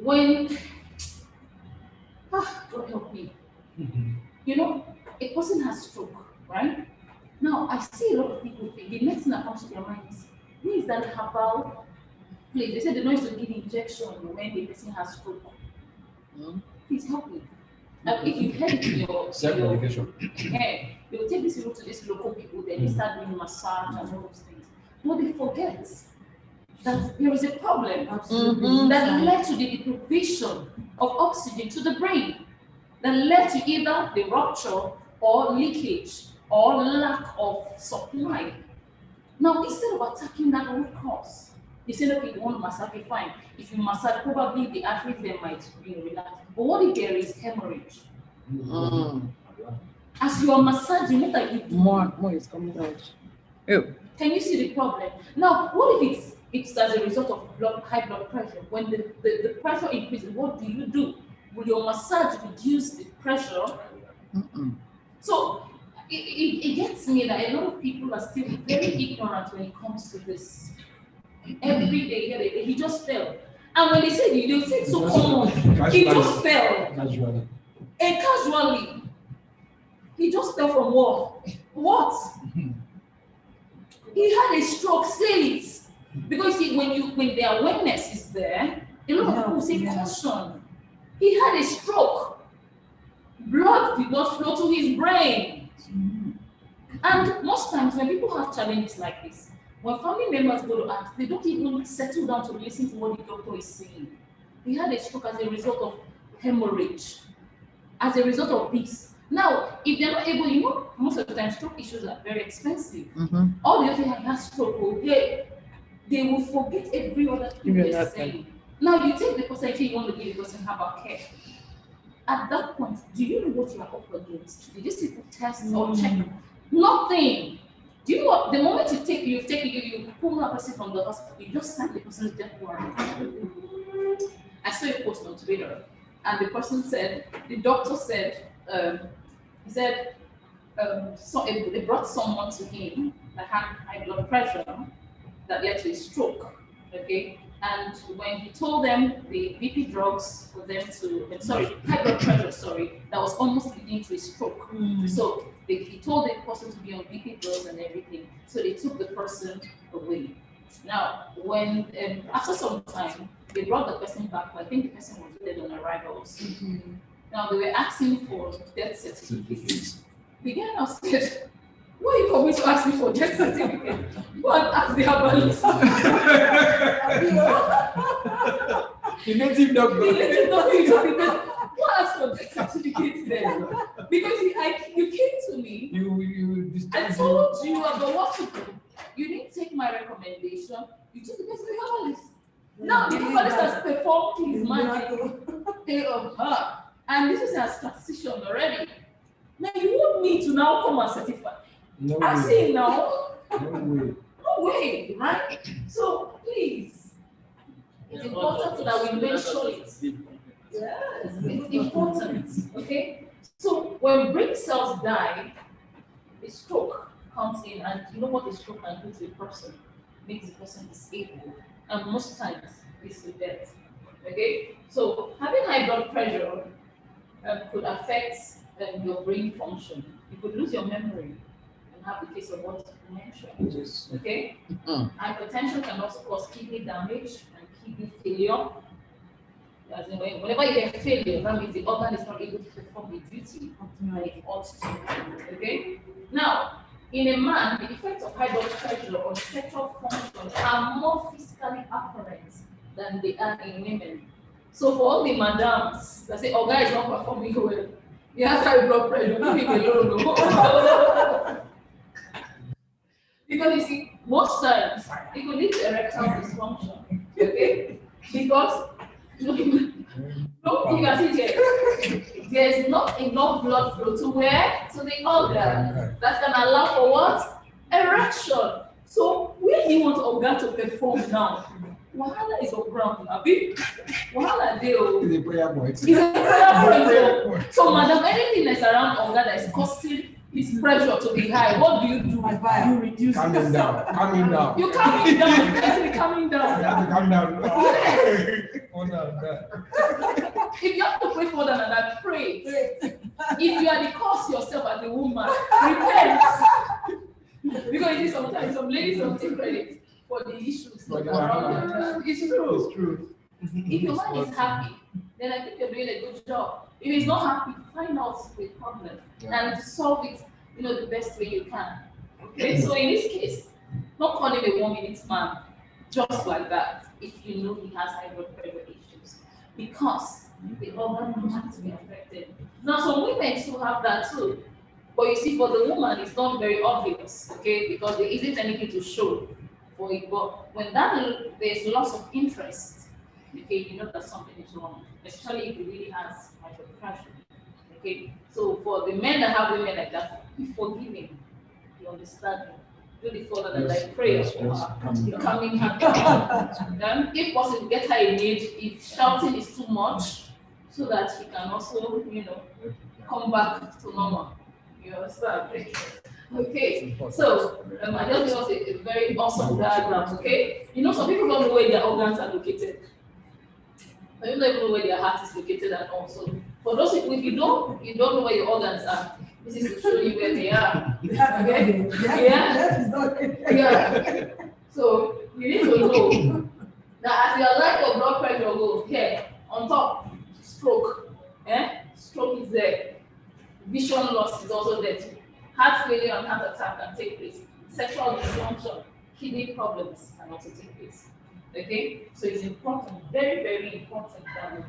when, God help me, you know, a person has stroke, right? Now, I see a lot of people think, the next thing that comes to their mind is, where is that herbal place? They say they know to give injection when the person has stroke. Please help me. If you head to your Self-medication. they will take this people to these local people, then they start doing massage and all those things. But they forget that there is a problem that led to the deprivation of oxygen to the brain, that led to either the rupture or leakage or lack of supply. Now, instead of attacking that root cause, you say, okay, you want to massage, okay, fine. If you massage, probably the arteries they might be relaxed. But what if there is hemorrhage? As you are massaging, what are you doing? More is coming out. Ew. Can you see the problem? Now, what if it's as a result of high blood pressure? When the pressure increases, what do? Will your massage reduce the pressure? So it gets me that a lot of people are still very ignorant when it comes to this. Every day, he just fell. And when they say they'll say it's so common, he just fell. Casually. And casually, he just fell from what? What? He had a stroke, say it. Because see, when the awareness is there, a lot of people say caution. He had a stroke. Blood did not flow to his brain. And most times when people have challenges like this, when family members go to ask, they don't even settle down to listen to what the doctor is saying. He had a stroke as a result of hemorrhage, as a result of this. Now, if they're not able, you know, most of the time stroke issues are very expensive. All the other things have stroke, they will forget every other thing they're saying. Now, you take the person, you want to give the person herbal care. At that point, do you know what you are up against? Did these people test or check? Nothing. Do you know what? The moment you pull that person from the hospital, you just sign the person's death warrant. I saw a post on Twitter, and the person said, the doctor said, he said, so they brought someone to him that had high blood pressure that led to a stroke. Okay, and when he told them the BP drugs for them to, high blood pressure, that was almost leading to a stroke. So he told the person to be on BP drugs and everything. So they took the person away. Now, when after some time, they brought the person back. I think the person was dead on arrivals. Now they were asking for death certificates. The guy now said, "Why are you coming to ask me for death certificate? Go and ask the herbalist." The native doctor. Who asked for death certificate then? Because you came to me. I told you about what to do. You didn't take my recommendation. You took the person to the herbalist. Now the herbalist has performed his magic on her. And this is has transitioned already. Now you want me to now come and certify? No I'm way. saying now. No way. No way, right? So please, it's important that we mention it. Yes, it's important. Okay, so when brain cells die, a stroke comes in, and you know what a stroke can do to a person? Makes the person disabled, and most times it's to death. Okay, so having high blood pressure could affect your brain function. You could lose your memory and have the case of what you mentioned. Yes. Okay, hypertension can also cause kidney damage and kidney failure. As in whenever you get failure, that means the organ is not able to perform the duty that it ought to. Okay? Now, in a man, the effects of high blood pressure on sexual function are more physically apparent than they are in women. So for all the madams that say, oh, guy is not performing well, he has high blood pressure, leave him alone. No. Because you see, most times it could lead to erectile dysfunction. Okay? Because no, you can see here. There's not enough blood flow to where? To the organ. That's gonna allow for what? Erection. So where do you want organ to perform now? Wahala is on ground, Abi. Wahala deal. It's a prayer point. It's a prayer point. So, madam, anything that's around organ that is causing his pressure to be high, what do? You reduce Calm it. down. Calm down. You calming down. You actually calming You have down. to calm down. Oh, no, If you have to pray for that, pray. If you are the cause yourself as a woman, repent. Because you see, sometimes some ladies don't take credit for the issues But around them. It's true. It's true. If your man is happy, then I think you're doing a good job. If he's not happy, find out the problem and solve it, the best way you can. Okay, so in this case, not call him a 1 minute man, just like that, if you know he has high blood pressure issues, because the organ has to be affected. Now, some women still have that too, but you see, for the woman, it's not very obvious, okay, because there isn't anything to show for it. But when there's loss of interest, okay, you know that something is wrong, especially if it really has high blood pressure. Okay, so for the men that have women like that, be forgiving, be understanding, do the father that I pray for her, becoming her. Then, if possible, get her a maid if shouting is too much, so that she can also, come back to normal. You understand? Okay, so I just give us a very awesome diagram. Okay, some people don't know where their organs are located. I don't even know where their heart is located at all. So for those people, if you don't know where your organs are, this is to show you where they are. Okay? Yeah. So you need to know that as your life of blood pressure goes here on top, stroke. Stroke is there. Vision loss is also there too. Heart failure and heart attack can take place. Sexual dysfunction, kidney problems can also take place. Okay, so it's important, very, very important that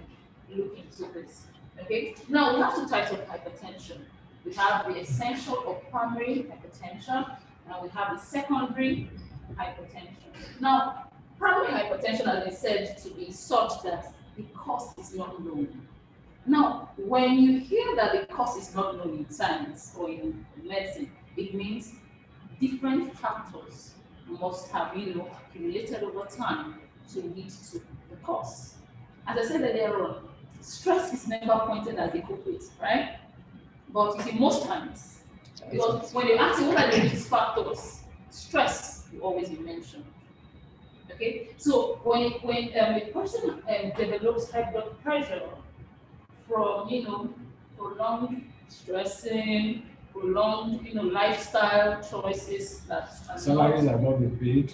we look into this. Okay, now we have two types of hypertension. We have the essential or primary hypertension, and we have the secondary hypertension. Now, primary hypertension has been said to be such that the cause is not known. Now, when you hear that the cause is not known in science or in medicine, it means different factors must have accumulated over time to lead to the cause. As I said earlier on, stress is never pointed as the culprit, right? But you see, most times, because when you ask what are the risk factors, stress will always be mentioned. Okay, so when a person develops high blood pressure from prolonged stressing, prolonged lifestyle choices that are Salaries are not being paid.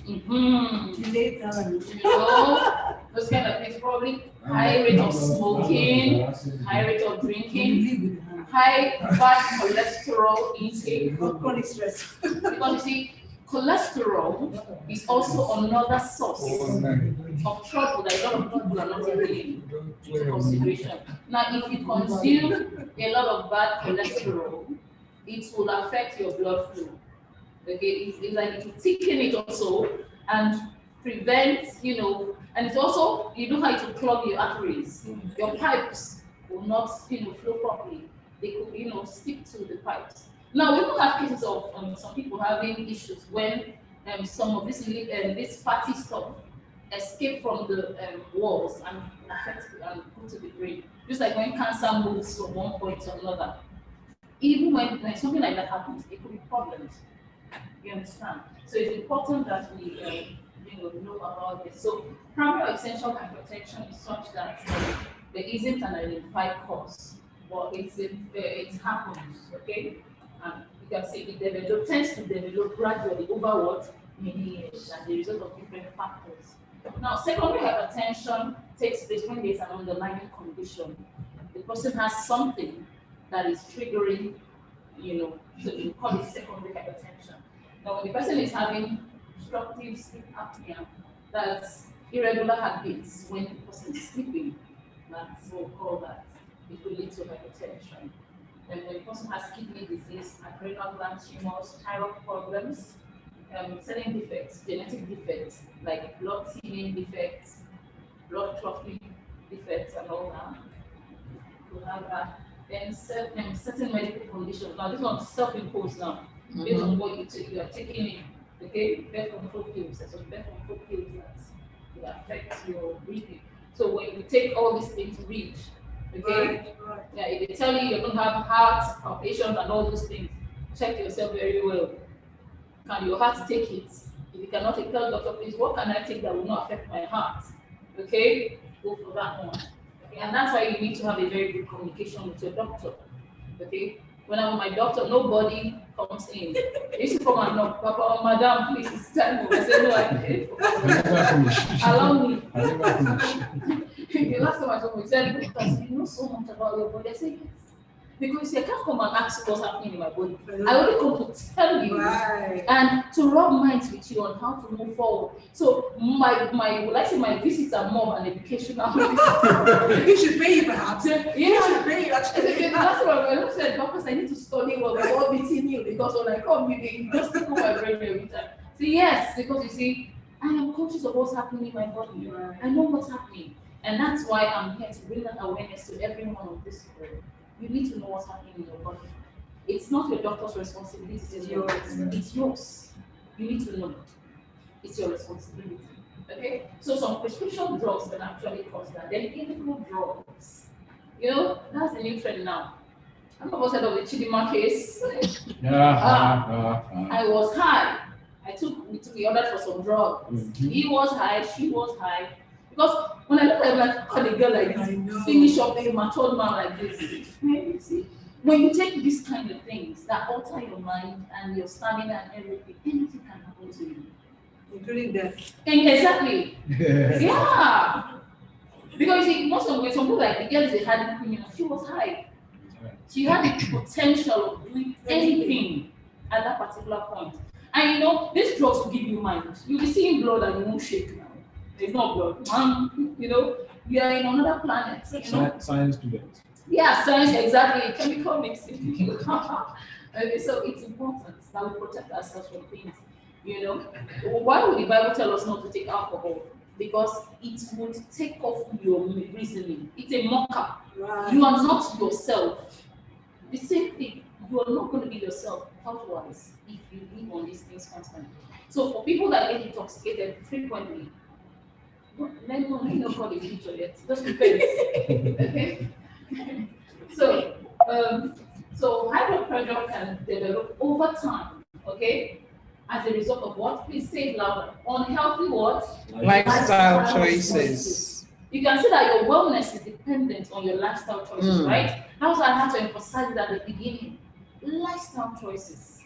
Those kind of things, probably high rate of smoking, high rate of drinking, high bad cholesterol intake, Chronic stress. because you see, cholesterol is also another source of trouble that a lot of people are not taking into consideration. Now, if you consume a lot of bad cholesterol, it will affect your blood flow. Okay, it's like it will thicken it also and prevent, and it's also, you know how it will clog your arteries. Your pipes will not, flow properly. They could, stick to the pipes. Now, we will have cases of some people having issues when some of this fatty stuff escape from the walls and affect and go to the brain. Just like when cancer moves from one point to another. Even when something like that happens, it could be problems. You understand? So it's important that we know about this. So primary essential hypertension is such that there isn't an identified cause, but it happens, okay? And you can see it tends to develop gradually over what? Many years as a result of different factors. Now, secondary hypertension takes place when there's an underlying condition. The person has something that is triggering, so we call it secondary hypertension. Now, when the person is having obstructive sleep apnea, that's irregular heartbeats when the person is sleeping, that's what we call that. It will lead to hypertension. And when the person has kidney disease, adrenal gland tumors, thyroid problems, certain defects, genetic defects, like blood thinning defects, blood clotting defects, and all that. We have that. Then certain medical conditions. Now, this one's self-imposed now, based on what you are taking in. Okay, birth control pills. So birth control pills that affect your breathing. So when you take all these things to reach, okay, yeah, if they tell you you're going to have heart palpitations and all those things, check yourself very well. Can your heart take it? If you cannot take, tell the doctor, please, what can I take that will not affect my heart? Okay, go for that one. Okay? And that's why you need to have a very good communication with your doctor. Okay, when I'm with my doctor, nobody comes in. They used to come and knock, Papa or Madam, please, it's time. I said, no, I can't. Allow me. The last time I told him, he said, because you know so much about your body. I said, yes. Because I can't come and ask you what's happening in my body. I only come to tell you and to rub minds with you on how to move forward. So my visits are more of an educational visit. You should pay, perhaps. Yeah. You should pay, actually. That's what I said, because I need to study well before meeting you, because when I come, you just put my brain every time. So yes, because you see, I am conscious of what's happening in my body. Right. I know what's happening. And that's why I'm here to bring that awareness to everyone on this group. You need to know what's happening in your body. It's not your doctor's responsibility. It's yours. It's yours. You need to know. It's your responsibility. Okay? So some prescription drugs can actually cause that. Then illegal drugs. That's the new trend now. I'm not heard of the Chidima case. I was high. We took the order for some drugs. He was high, she was high. Because when I look at like, a girl like this, finish up a matured man like this, see, when you take these kind of things that alter your mind and your stamina and everything, anything can happen to you. Including death. Exactly. Yeah. Because you see, most of when some people like the girls they had, she was high. She had the potential of doing anything at that particular point. And these drugs will give you mind. You'll be seeing blood and you won't shake now. There's no blood. You are in another planet. Science student. Yeah, science, exactly. Chemical mixing. Okay, so it's important that we protect ourselves from things. Why would the Bible tell us not to take alcohol? Because it would take off your reasoning. It's a mocker. Right. You are not yourself. The same thing. You are not going to be yourself thought-wise if you live on these things constantly. So for people that get intoxicated frequently, let me not call the future yet. Just depends. Okay. So high blood pressure can develop over time. Okay. As a result of what? Please say it louder. Unhealthy what? Lifestyle choices. You can see that your wellness is dependent on your lifestyle choices, right? That's why I had to emphasize that at the beginning. Lifestyle choices.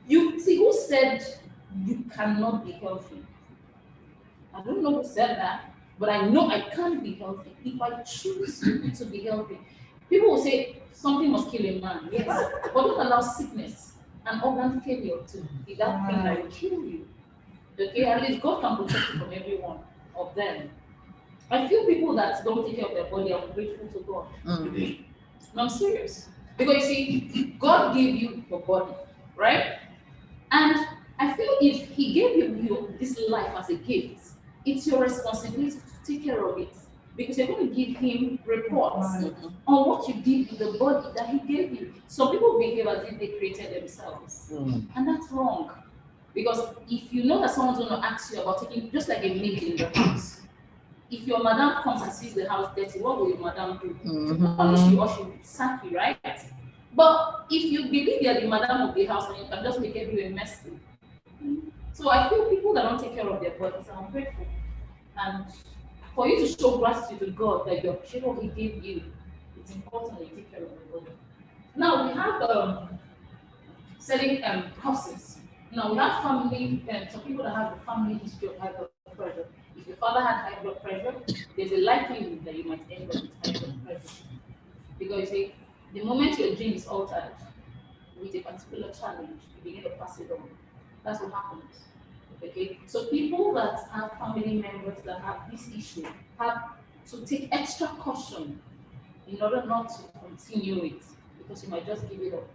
You see, who said you cannot be healthy? I don't know who said that, but I know I can't be healthy if I choose to be healthy. People will say something must kill a man, yes, but don't allow sickness and organ failure to be that thing that will kill you. Okay, at least God can protect you from every one of them. I feel people that don't take care of their body are grateful to God. No, I'm serious. Because you see, God gave you your body, right? And I feel if He gave you this life as a gift, it's your responsibility to take care of it. Because you're going to give Him reports on what you did with the body that He gave you. Some people behave as if they created themselves. And that's wrong. Because if you know that someone's going to ask you about taking, just like a maid in the house, if your madam comes and sees the house dirty, what will your madam do? Punish you or she will sack you, right? But if you believe you're the madam of the house and you can just make everywhere messy. So I feel people that don't take care of their bodies are ungrateful. And for you to show gratitude to God that you appreciate what He gave you, it's important that you take care of your body. Now we have selling houses. Now we have family, some people that have the family history of high blood pressure. If your father had high blood pressure, there's a likelihood that you might end up with high blood pressure. Because you see, the moment your gene is altered with a particular challenge, you begin to pass it on. That's what happens. Okay, so people that have family members that have this issue have to take extra caution in order not to continue it, because you might just give it up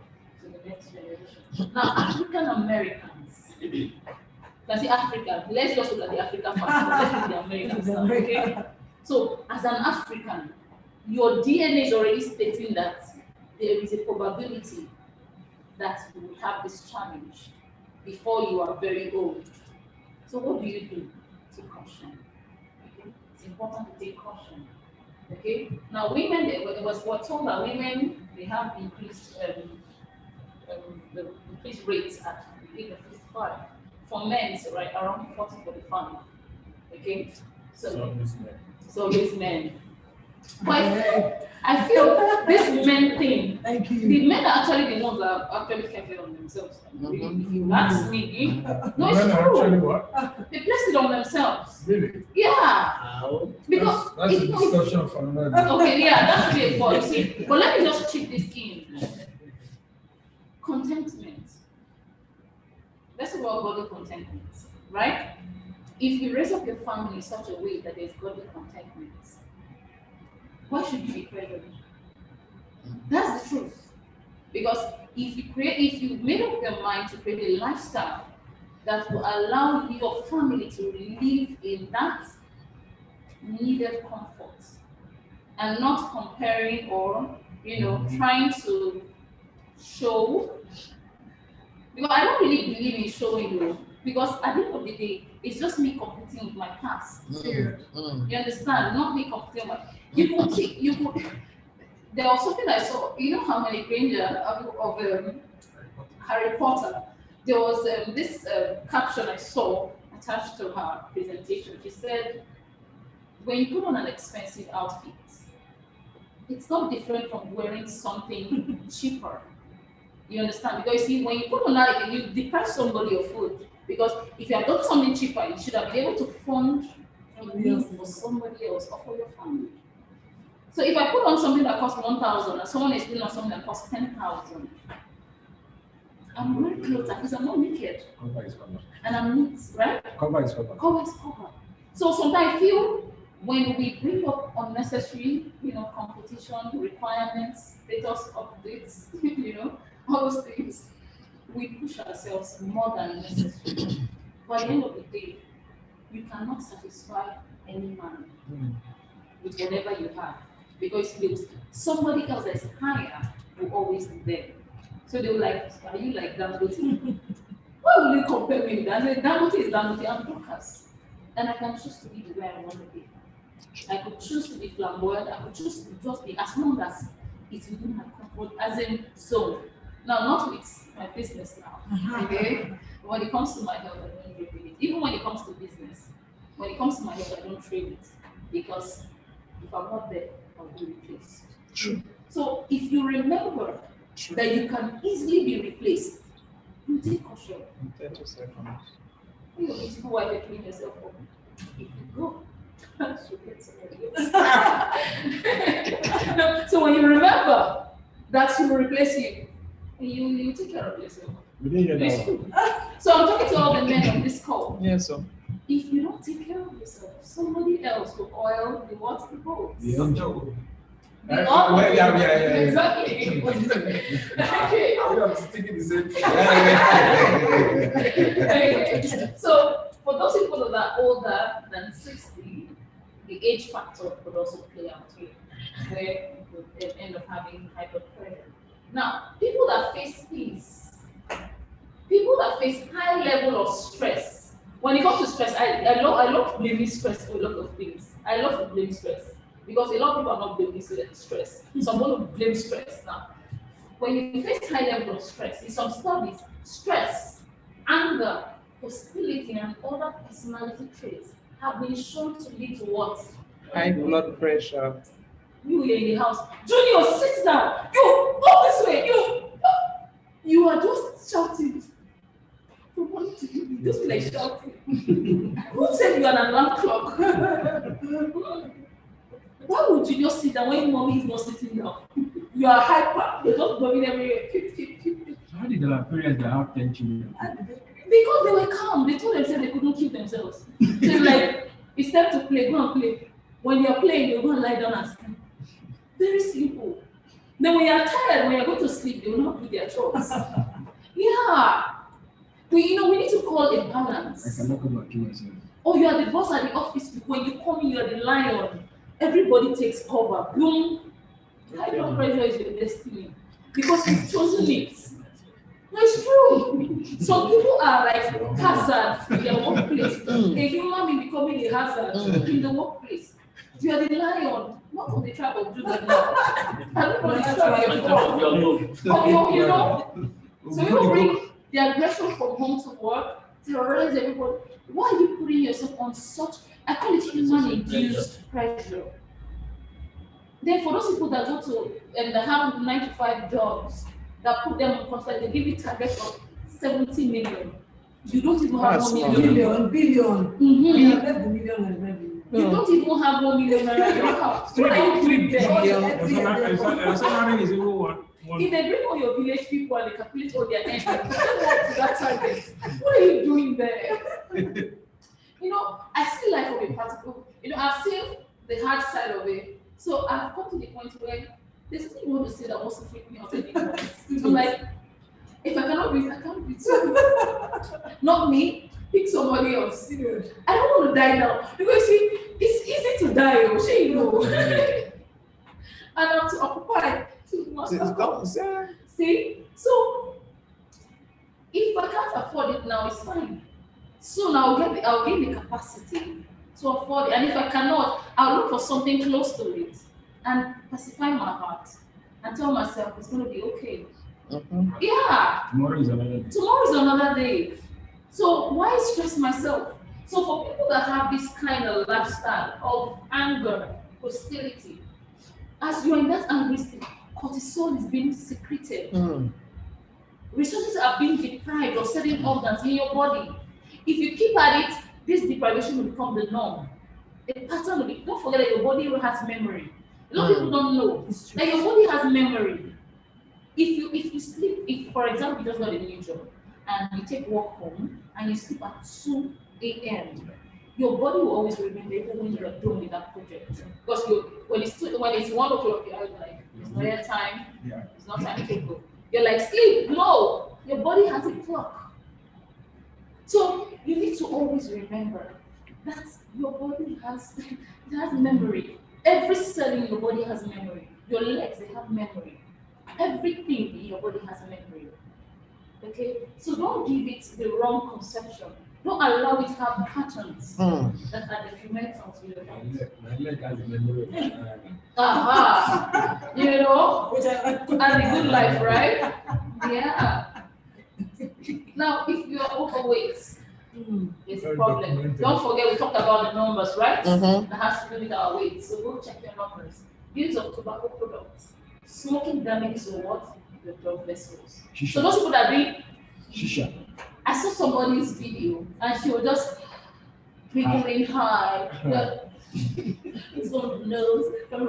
to the next generation. Now, African Americans, let's say African, let's just look at the African part, let's look at the Americans now, okay? So, as an African, your DNA is already stating that there is a probability that you will have this challenge before you are very old. So what do? Take caution. Okay? It's important to take caution. Okay. Now women, we're told that women they have increased the increased rates at the age of 55. For men, it's right around 40-45. Okay. So these men. But I feel this men thing, Thank you. the men are actually the ones that are actually careful on themselves. If you ask me, no, it's Men are actually true. what? They place it on themselves. Really? Yeah. How? Because That's a if, discussion for another day. okay, yeah, that's great. But you see, but let me just chip this in. Contentment. Let's talk about godly contentment, right? If you raise up your family in such a way that there's godly contentment, why should you be pressured? That's the truth. Because if you made up your mind to create a lifestyle that will allow your family to live in that needed comfort and not comparing or trying to show, because I don't really believe in showing you, because at the end of the day it's just me competing with my past. You understand? Not me competing with there was something I saw, how many Granger of Harry Potter, there was this caption I saw attached to her presentation. She said, when you put on an expensive outfit, it's not different from wearing something cheaper. You understand? Because you see, when you put on that, you deprive somebody of food. Because if you have done something cheaper, you should have been able to fund a meal for somebody else or for your family. So if I put on something that costs 1,000 and someone is putting on something that costs 10,000, I'm wearing clothes because I'm not naked. Cover is cover. And I'm neat, right? Cover is cover. Cover is cover. So sometimes I feel when we bring up unnecessary, competition, requirements, status updates, all those things, we push ourselves more than necessary. But at the end of the day, you cannot satisfy any man with whatever you have. Because somebody else that's higher will always be there. So they will like, are you like Dangote? Why will you compare me with that? Dangote is Dangote, I'm Dorcas. And I can choose to be the way I want to be. I could choose to be flamboyant, I could choose to just be, as long as it's within my comfort, as in zone. Now, not with my business now, okay? When it comes to my health, I don't trade with it. Even when it comes to business, when it comes to my health, I don't trade it. Because if I'm not there, I'll be replaced. True. So if you remember that you can easily be replaced, you take caution. 30 seconds. You're a beautiful wife, you're cleaning yourself up. If you go, she'll get somebody else. No, so when you remember that she will replace you, you take care of yourself. We didn't hear It's that. true. So I'm talking to all the men on this call. Yes, sir. If you don't take care of yourself, somebody else will oil the water the boats. The angel. The Well, oil- yeah. Exactly. Okay. I'm thinking the same thing. Okay. So for those people that are older than 60, the age factor could also play out here, where you could end up having high blood pressure. Now, people that face peace, people people that face high level of stress. When it comes to stress, I love blaming stress for a lot of things. I love to blame stress because a lot of people are not blaming stress. So I'm going to blame stress now. When you face high level of stress, in some studies, stress, anger, hostility, and other personality traits have been shown to lead to what? High blood pressure. You in the house, Junior, sit down. You walk this way. You are just shouting. You want to do just feel like shouting. Who said you are an alarm clock? Why would you just sit down when mommy is not sitting down? You are hyper. You're just going everywhere. How did our parents that have 10 children? Because they were calm. They told themselves they couldn't keep themselves. So it's like, it's time to play, go and play. When you're playing, you're going to lie down and sleep. Very simple. Then when you're tired, when you're going to sleep, they will not do their chores. Yeah. We need to call a balance. I cannot come back to myself. Oh, you are the boss at the office. When you come in, you are the lion. Everybody takes cover. Boom. High blood pressure is your destiny. Because you've chosen it. No, it's true. Some people are like hazards in their workplace. A human being becoming a hazard in the workplace. You are the lion. What will the tribe of Judah now? Everybody is trying to So you bring the aggression from home to work, terrorize everybody. Why are you putting yourself on such, I call it human-induced pressure? Then for those people that go to and that have 9 to 5 jobs that put them on contract, they give you target of 70 million. You don't even have 1 million. Billion. Mm-hmm. Less than million and revenue. You don't even have 1 million naira. What are you doing there? Somebody is even one. If they bring all your village people and they calculate all their income, they work to that target. What are you doing there? I see life from a practical. I've seen the hard side of it. So I've come to the point where there's nothing you want to say that wants to freak me out anymore. So like, if I cannot breathe, I can't breathe. Not me. Pick somebody else. Serious. I don't want to die now because see, it's easy to die. And I'm too occupied. See, so if I can't afford it now, it's fine. Soon I'll gain the capacity to afford it, and if I cannot, I'll look for something close to it and pacify my heart and tell myself it's going to be okay. Mm-hmm. Yeah. Tomorrow is another day. Tomorrow is another day. So why stress myself? So for people that have this kind of lifestyle of anger, hostility, as you're in that angry state, cortisol is being secreted. Resources are being deprived of certain organs in your body. If you keep at it, this deprivation will become the norm. The pattern will be, don't forget that your body has memory. A lot of people don't know that your body has memory. If you sleep, if for example you just got a new job and you take work home and you sleep at 2 a.m., your body will always remember even when you're done with that project. Because when it's 1 o'clock, you're like, it's not yet time, it's not time to go. You're like, sleep. No, your body has a clock. So you need to always remember that your body has memory. Every cell in your body has memory. Your legs, they have memory. Everything in your body has memory. Okay? So don't give it the wrong conception. Don't allow it to have patterns that are detrimental to your health. My leg has a memory. Aha! And a good life, right? Yeah. Now, if you are overweight, there's a problem. Don't forget, we talked about the numbers, right? That has to do with our weight. So go check your numbers. Use of tobacco products. Smoking damages your what? Your blood vessels. Shisha. So those people that drink, Shisha. I saw somebody's video and she was just figuring high. It's on the nose, and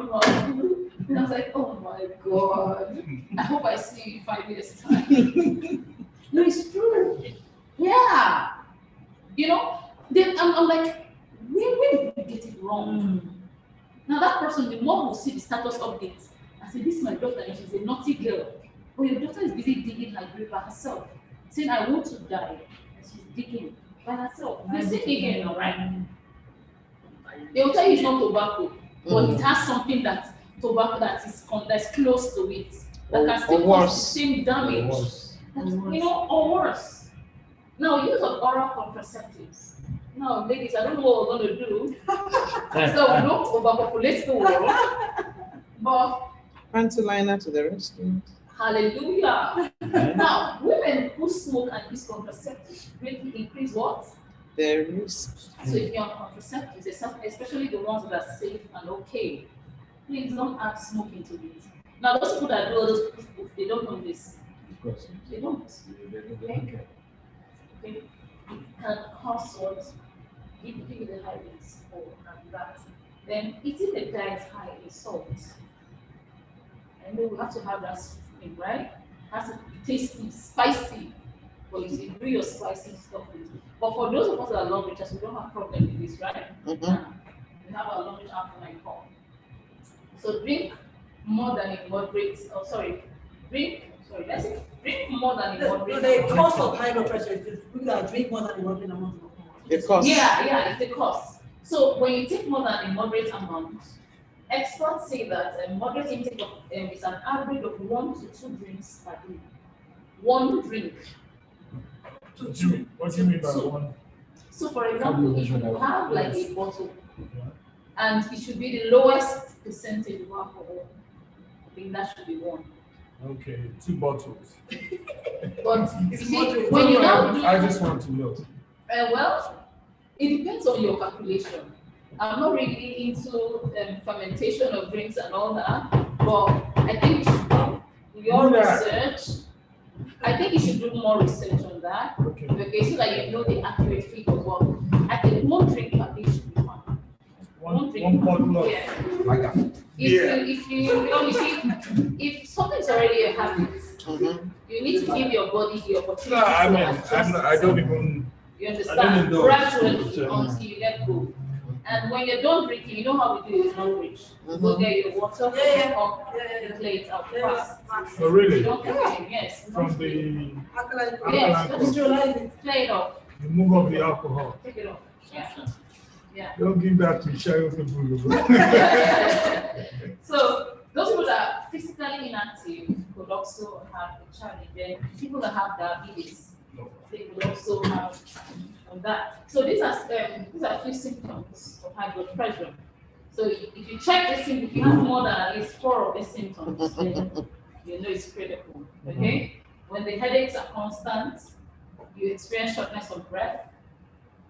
I was like, oh my God. I hope I see you in 5 years' time. No, it's true. Yeah. Then I'm like, when did we get it wrong? Now that person, the mom will see the status update. I said, this is my daughter and she's a naughty girl. But your daughter is busy digging her grave by herself, saying, I want to die. And she's digging by herself. You see digging, all right? They will tell you it's not tobacco, but it has something that's tobacco that's close to it. That can still cause the same damage. Or worse. Now, use of oral contraceptives. Now, ladies, I don't know what we're going to do. So we don't overpopulate the world. But Panty liner to the rescue. hallelujah. Now, women who smoke and use contraceptives greatly increase what? The risk. So if you're on contraceptives, especially the ones that are safe and okay, please don't add smoking to it. Now, those people that do all those people, they don't know this. Of course. They don't. They don't care. Okay? It can cause what? Give you the high risk for and that. Then eating the diet high in salt. And then we have to have that thing, right? It has to be tasty, spicy. But you see, do your spicy stuff with it. But for those of us that are long reachers, we don't have problem with this, right? Mhm. We have our long reach after 9 So drink more than a moderate, drink more than a moderate. The cost of high blood pressure is people that drink more than a moderate amount of alcohol. The cost. Yeah, it's the cost. So when you take more than a moderate amount, experts say that a moderate intake of is an average of 1 to 2 drinks per day. 1 drink. What do you mean by one? So for example, if you have like a bottle, and it should be the lowest percentage of alcohol, I think that should be 1. Okay, 2 bottles. But you It's see, moderate. when you now do, I just want to know. well, it depends on your calculation. I'm not really into fermentation of drinks and all that, but I think you should do your research. I think you should do more research on that. Okay. Okay, so that you know the accurate figure. Well, I think 1 drink per day should be fine. One bottle of Yeah. Like If you see, if something's already a habit, Mhm. you need to give your body the opportunity No, I to mean, adjust I don't even. You I don't understand? indulge. Gradually until you let go. And when you're done drinking, you know how we do it in Norwich. You go Mhm. get your water, Yeah. up, Yeah. and play it out Yeah. fast. Oh, really? You don't get it, yes. From the, Alkaline. Yes, Alkaline. Neutralize it. play it off, the move of the alcohol. take it off. Yeah. Don't give that to shy people. So those people that are physically inactive could also have a challenge. Then people that have diabetes, they could also have that. So these are a few symptoms of high blood pressure. So if you check this thing, if you have more than at least 4 of these symptoms, then you know it's critical. Okay? When the headaches are constant, you experience shortness of breath,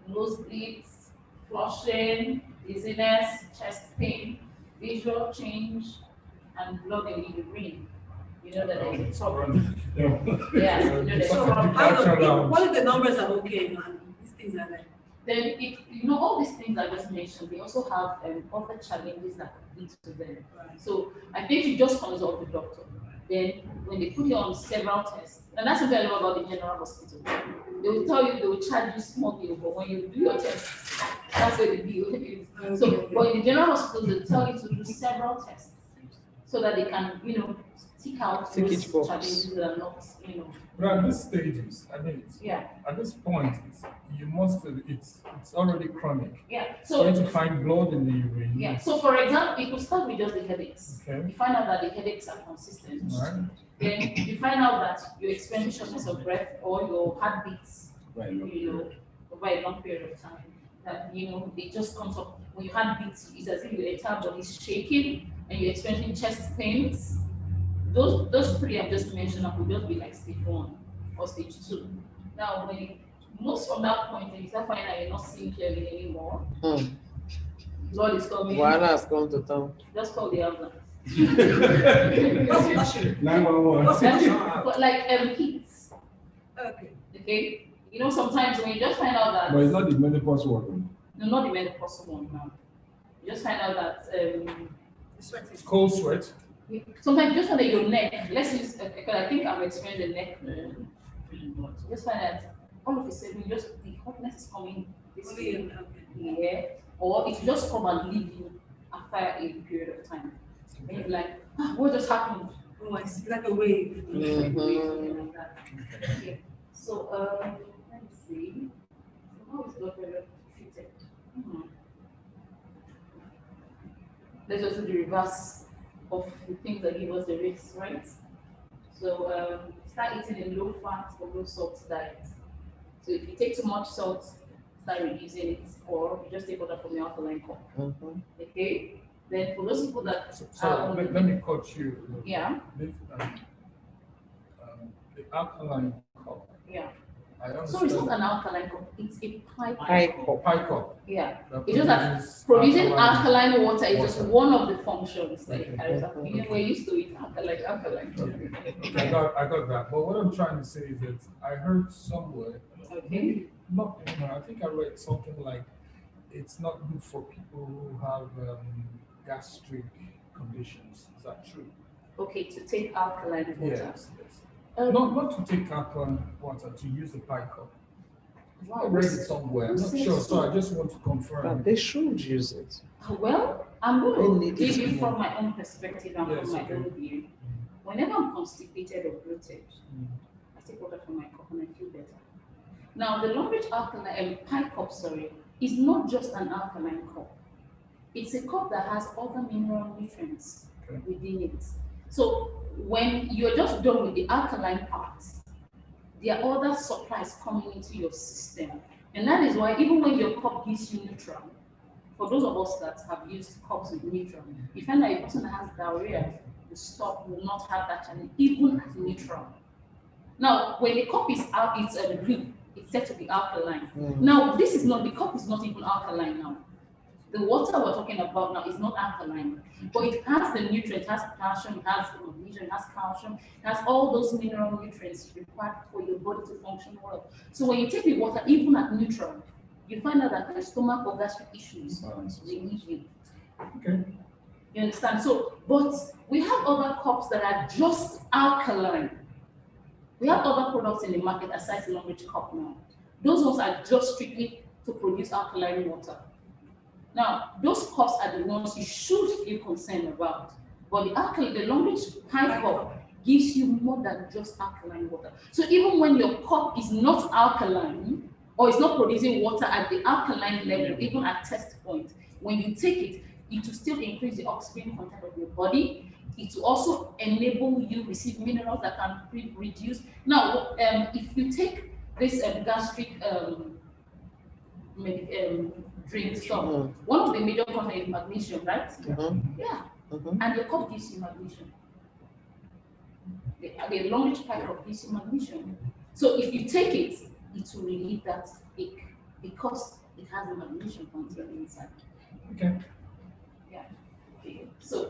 nosebleeds, flushing, dizziness, chest pain, visual change, and blood in the urine. You know that there's a problem. Yeah, you know there's So a problem. what if the numbers are okay and these things are like? Then if you know all these things I just mentioned, they also have other challenges that lead to them. So I think you just consult the doctor. Then when they put you on several tests, and that's what I love about the general hospital. They will tell you, they will charge you small bill, but when you do your tests, that's where the bill is. So, but in the general hospital, they tell you to do several tests so that they can, tick out Tick those each box. challenges that are not, But at this stages, I mean, yeah, at this point, it's already chronic. yeah. Trying So, to find blood in the urine. yeah. So, for example, you could start with just the headaches. Okay. You find out that the headaches are consistent. Right. Then you find out that you're experiencing shortness of breath or your heart beats, Right. over a long period of time. That it just comes up when your heart beats, it's as if your entire body is shaking and you're experiencing chest pains. Those 3 I've just mentioned could just be like stage 1 or stage 2. Now, when it moves from that point and you start finding that you're not seeing clearly anymore, blood is coming. Wahala has come to town. Just call the ambulance. What's flushing? 911. What's flushing? But like heat, Okay. okay? Sometimes when you just find out that But it's not the menopause one. no, not the menopause one now. You just find out that Sweating. Cold sweat. sometimes you just find that your neck, let's use because I think I've experienced the neck feeling hot. You just find that all of a sudden the hotness is coming this Only way, in, here, or it will just come and leave you after a period of time. And you're like, what just happened? oh, I see, like a wave. Like that. Okay. So let me see. So how is blood pressure treated? Let's just do the reverse of the things that give us the risks, right? So start eating a low fat or low salt diet. So if you take too much salt, start reducing it, or you just take water from your alkaline cup. Mhm. Okay. Then for those people that So let me cut you. yeah, This, the alkaline cup. yeah. I So it's not understand. an alkaline cup, it's a pipe. High cup. Pie cup. Yeah. that It's just that produces producing alkaline water is just water. one of the functions that it Okay. carries out. You know, we're used to it, alkaline. I got that. But what I'm trying to say is that I heard somewhere, Okay. not, I think I read something like it's not good for people who have gastric conditions. Is that true? Okay, to take alkaline water. Yes. Um, Not to take alkaline water, to use the pie cup. I wow, read it somewhere. I'm who not said sure, so? so I just want to But confirm. they should use it. Well, I'm They going to need give it you more. from my own perspective and Yes, from my okay. own view. Whenever I'm constipated or bloated, Mm. I take water from my cup and I feel better. Now, the Long Reach alkaline pie cup, is not just an alkaline cup. It's a cup that has other mineral nutrients Okay. within it. So when you're just done with the alkaline part, there are other supplies coming into your system. And that is why even when your cup gives you neutral, for those of us that have used cups with neutral, you find that a person that has diarrhea, the stock will not have that challenge, even at neutral. Now, when the cup is out, it's green, it's said to be alkaline. Mm. Now, this is not, the cup is not even alkaline now. The water we're talking about now is not alkaline, but it has the nutrients, it has potassium, it has magnesium, it has calcium, it has all those mineral nutrients required for your body to function well. So when you take the water, even at neutral, you find out that the stomach or gastric issues, they leave you. Okay. You understand? So, but we have other cups that are just alkaline. We have other products in the market aside the Long Reach cup now. Those ones are just strictly to produce alkaline water. Now, those cups are the ones you should feel concerned about. But the Long Reach pie cup gives you more than just alkaline water. So even when your cup is not alkaline, or it's not producing water at the alkaline level, even at test point, when you take it, it will still increase the oxygen content of your body. It will also enable you receive minerals that can reduce. Now, if you take this gastric drink stuff, Mm. one of the major content is magnesium, right? Mhm. Yeah, Mhm. and your cup gives you magnesium. The Long Reach pie cup gives you magnesium. So if you take it, it will relieve that ache because it has the magnesium content inside. Okay. Okay. So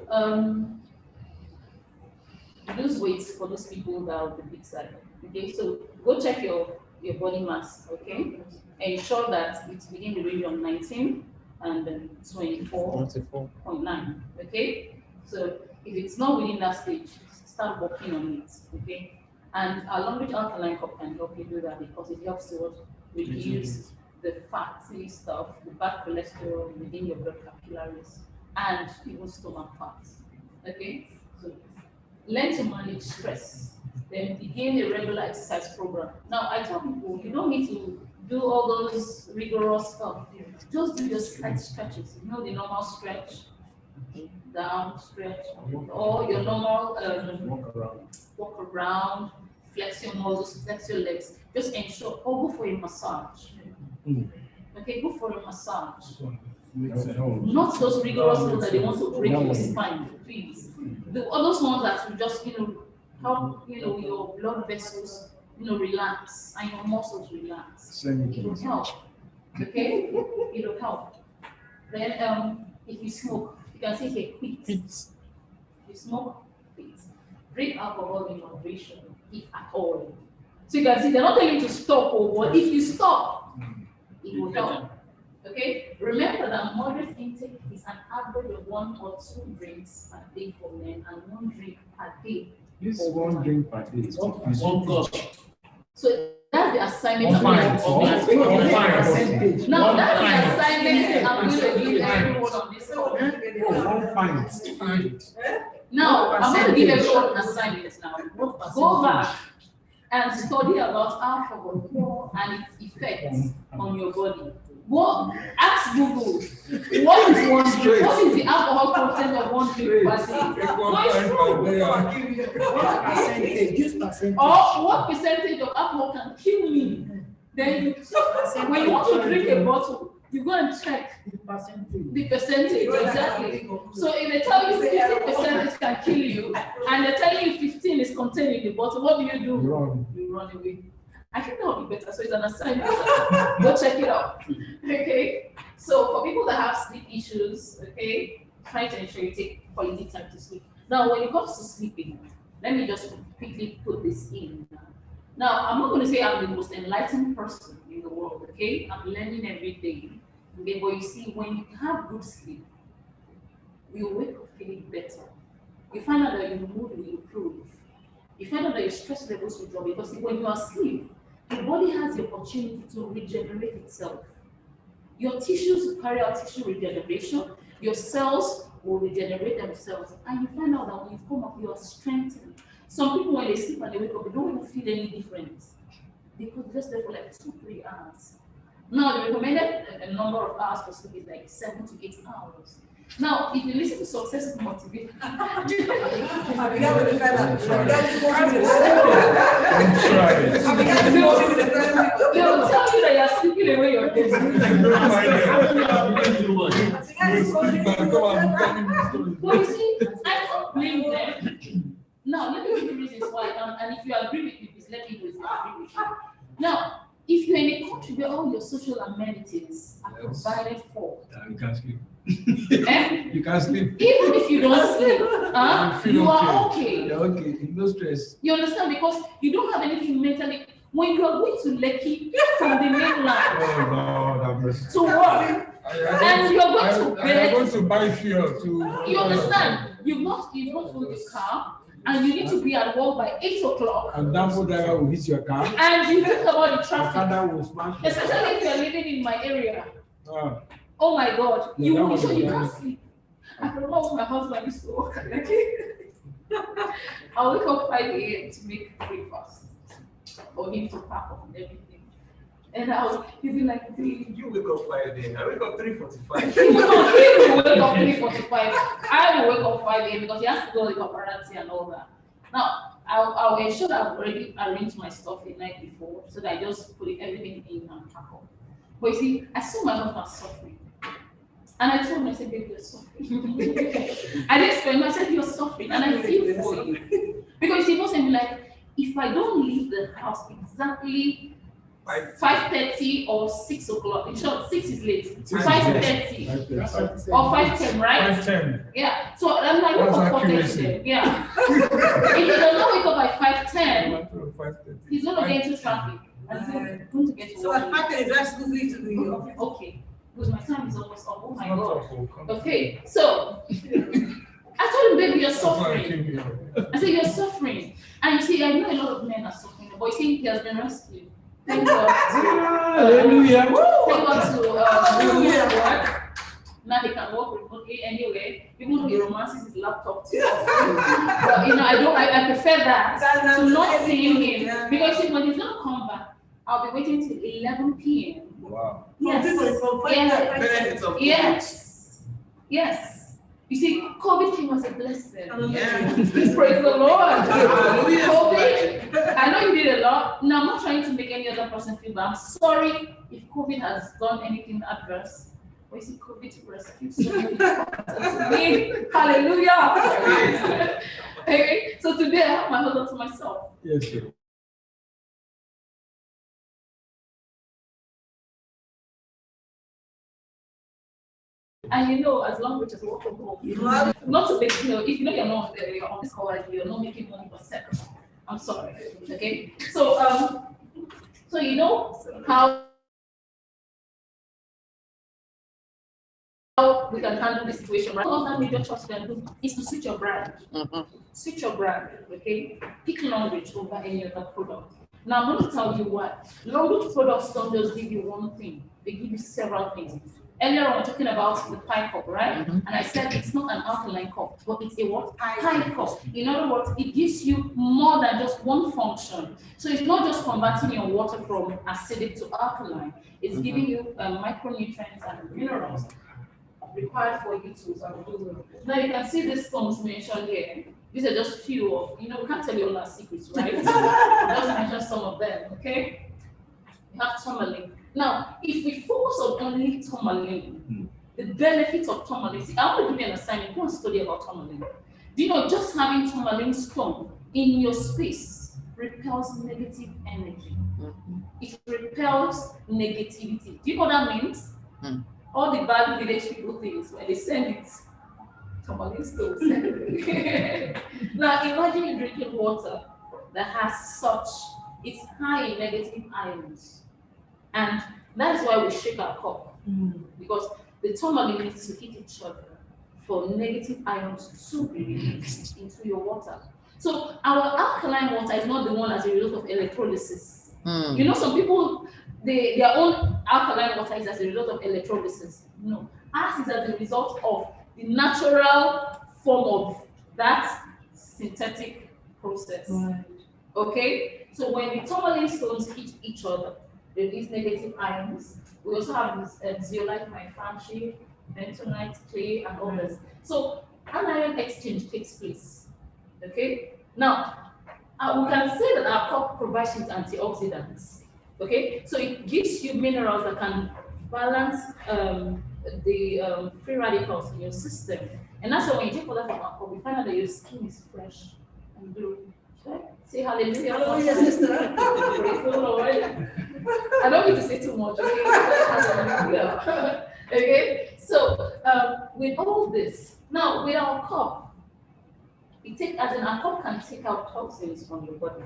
lose weight for those people that are on the big side. Okay, so go check your body mass. Okay, ensure that it's within the range of 19 and 24.9. 24. Okay, so if it's not within that stage, start working on it. Okay, and our Long Reach alkaline cup can help you do that because it helps to reduce the fatty stuff, the bad cholesterol within your blood capillaries, and even stomach fats. Okay, so learn to manage stress. Then begin a regular exercise program. Now, I tell people you don't need to do all those rigorous stuff. Just do your slight stretches. You know, the normal stretch, down stretch, or your normal walk around, flex your muscles, flex your legs. Just ensure, or go for a massage. Okay, go for a massage. Not those rigorous ones that they want to break your spine, please. All those ones that will just, help, your blood vessels, relax and your muscles relax. It will help. Okay? It will help. Then, if you smoke, you can say here, quit. If you smoke, quit. Drink alcohol in moderation, if at all. So you can see they're not telling you to stop, but if you stop, it will help. Okay, remember that moderate intake is an average of 1 or 2 drinks per day for men and 1 drink per day. This one drink per day is One cup. So that's the assignment. One pint. One pint. Now One that's pint. the assignment I'm going to give everyone on this call. one pint. Now I'm going to give everyone an assignment now. Go back and study about alcohol and its effects on your body. Ask Google, what is one drink? What is the alcohol content of 1 drink per day? Or what percentage of alcohol can kill me? Then when you want to drink a bottle, you go and check the percentage, exactly. So if they tell you 50% it can kill you, and they're telling you 15 is contained in the bottle, what do? Wrong. You run away. I think that would be better. So it's an assignment. Go check it out. Okay. So for people that have sleep issues, okay, try to ensure you take quality time to sleep. Now, when it comes to sleeping, let me just quickly put this in. Now, I'm not going to say I'm the most enlightened person in the world, okay? I'm learning every day. Okay, but you see, when you have good sleep, you wake up feeling better. You find out that your mood will improve. You find out that your stress levels will drop because when you are asleep, your body has the opportunity to regenerate itself. Your tissues will carry out tissue regeneration, your cells will regenerate themselves, and you find out that when you come up, you are strengthened. Some people, when they sleep and they wake up, they don't even feel any different. They could just there for like 2-3 hours. Now, the recommended number of hours for sleep is like 7 to 8 hours. Now, if you listen to Success Motivation, I began with the fella. they'll tell you that you're sleeping away your days. But you see, I don't blame them. Now, let me give you reasons why, and if you agree with me, please let me know if you agree with me. Now, if you're in a country where all your social amenities are provided for, You can't sleep. eh? You can't sleep. Even if you don't sleep, you are okay. You're okay. No stress. You understand? Because you don't have anything mentally. When you are going to Lekki from the mainland Oh, no, that was. to work, and you're going to I'm bed, going to buy fuel to. you understand? You've not food your car, and you need to be at work by 8 o'clock. And Danfo driver will hit your car. And you think about the traffic, Father will smash you. especially if you're living in my area. Ah, Oh my God, Yeah, you that will was sure you bad. can't sleep. I remember when my husband used to work at Lekki. I wake up 5 a.m. to make breakfast for him to pack up and everything. And he'd be like, You wake up 5 a.m. I wake up 3:45. he will wake up 3:45. I will wake up 5 a.m. because he has to go to the paparazzi and all that. Now, I'll ensure that I've already arranged my stuff the night before so that I just put everything in and pack up. But you see, I saw my husband suffering. And I told him, I said, baby, you're suffering. I didn't explain, I said, you're suffering. And I feel for you. Because he was saying, like, if I don't leave the house exactly 5:30 or 6 o'clock, in short, 6 is late. 5:30 or 5:10, right? 5:10. Yeah. So I'm like, That's what accuracy. today? Yeah. If he does not wake up by 5:10, 5:30. he's going to get into traffic. And he's going to get to So work. I packed and drive smoothly to the office. Okay. Because my time is almost up. Oh my Not God. awful, come. Okay. So I told him, baby, you're That's why I suffering. came here. I said, you're suffering. And you see, I know a lot of men are suffering, but you see, he has been rescued. Thank God. Hallelujah. Thank God to work. Now he can work remotely anyway, even though he romances his laptop too. But I prefer that to not seeing him. Because see, when he's gonna come back, I'll be waiting till 11 p.m. Wow. Yes. Benefits of Yes. Yes. You see, COVID came as a blessing. Yeah. Praise the Lord. Hallelujah. COVID, I know you did a lot. Now, I'm not trying to make any other person feel bad. I'm sorry if COVID has done anything adverse. But you see, COVID rescued so many people. Hallelujah. Okay, so today I have my husband to myself. Yes, sir. And as long as you work from home, not to make if you're not you're on this call and you're not making money per second. I'm sorry. Okay. So how we can handle the situation, right? All that major trust can do is to switch your brand. Switch your brand, okay? Pick Longreach over any other product. Now I'm going to tell you what. Longreach products don't just give you one thing, they give you several things. Earlier on, we're talking about the pie cup, right? And I said it's not an alkaline cup, but it's a what? Pie cup. In other words, it gives you more than just one function. So it's not just converting your water from acidic to alkaline. It's giving you micronutrients and minerals required for you to do. Now you can see these stones mentioned here. These are just few of, we can't tell you all our secrets, right? Just mention some of them, okay? we have tourmaline. Now, if we focus on only tourmaline, the benefits of tourmaline, see, I want to give you an assignment, go and study about tourmaline. Do you know just having tourmaline stone in your space repels negative energy? It repels negativity. Do you know what that means? All the bad village people things when they send it, tourmaline stones. Now imagine you drinking water that has such, it's high in negative ions. And that is why we shake our cup. Because the tourmaline needs to hit each other for negative ions to be released into your water. So our alkaline water is not the one as a result of electrolysis. You know, some people, their own alkaline water is as a result of electrolysis. No, ours is as a result of the natural form of that synthetic process. Okay, so when the tourmaline stones hit each other, they release negative ions. We also have this zeolite, myfancy, bentonite, clay, and others. So anion exchange takes place. Okay, now we can say that our cup provides with antioxidants. Okay, so it gives you minerals that can balance the free radicals in your system. And that's why when you take water from our cup, we find out that your skin is fresh and glowing. Okay? Say hallelujah. Hallelujah, sister. Praise the Lord. I don't need to say too much. Okay, hallelujah. Okay, so with all this, now with our cup, as in our cup can take out toxins from your body.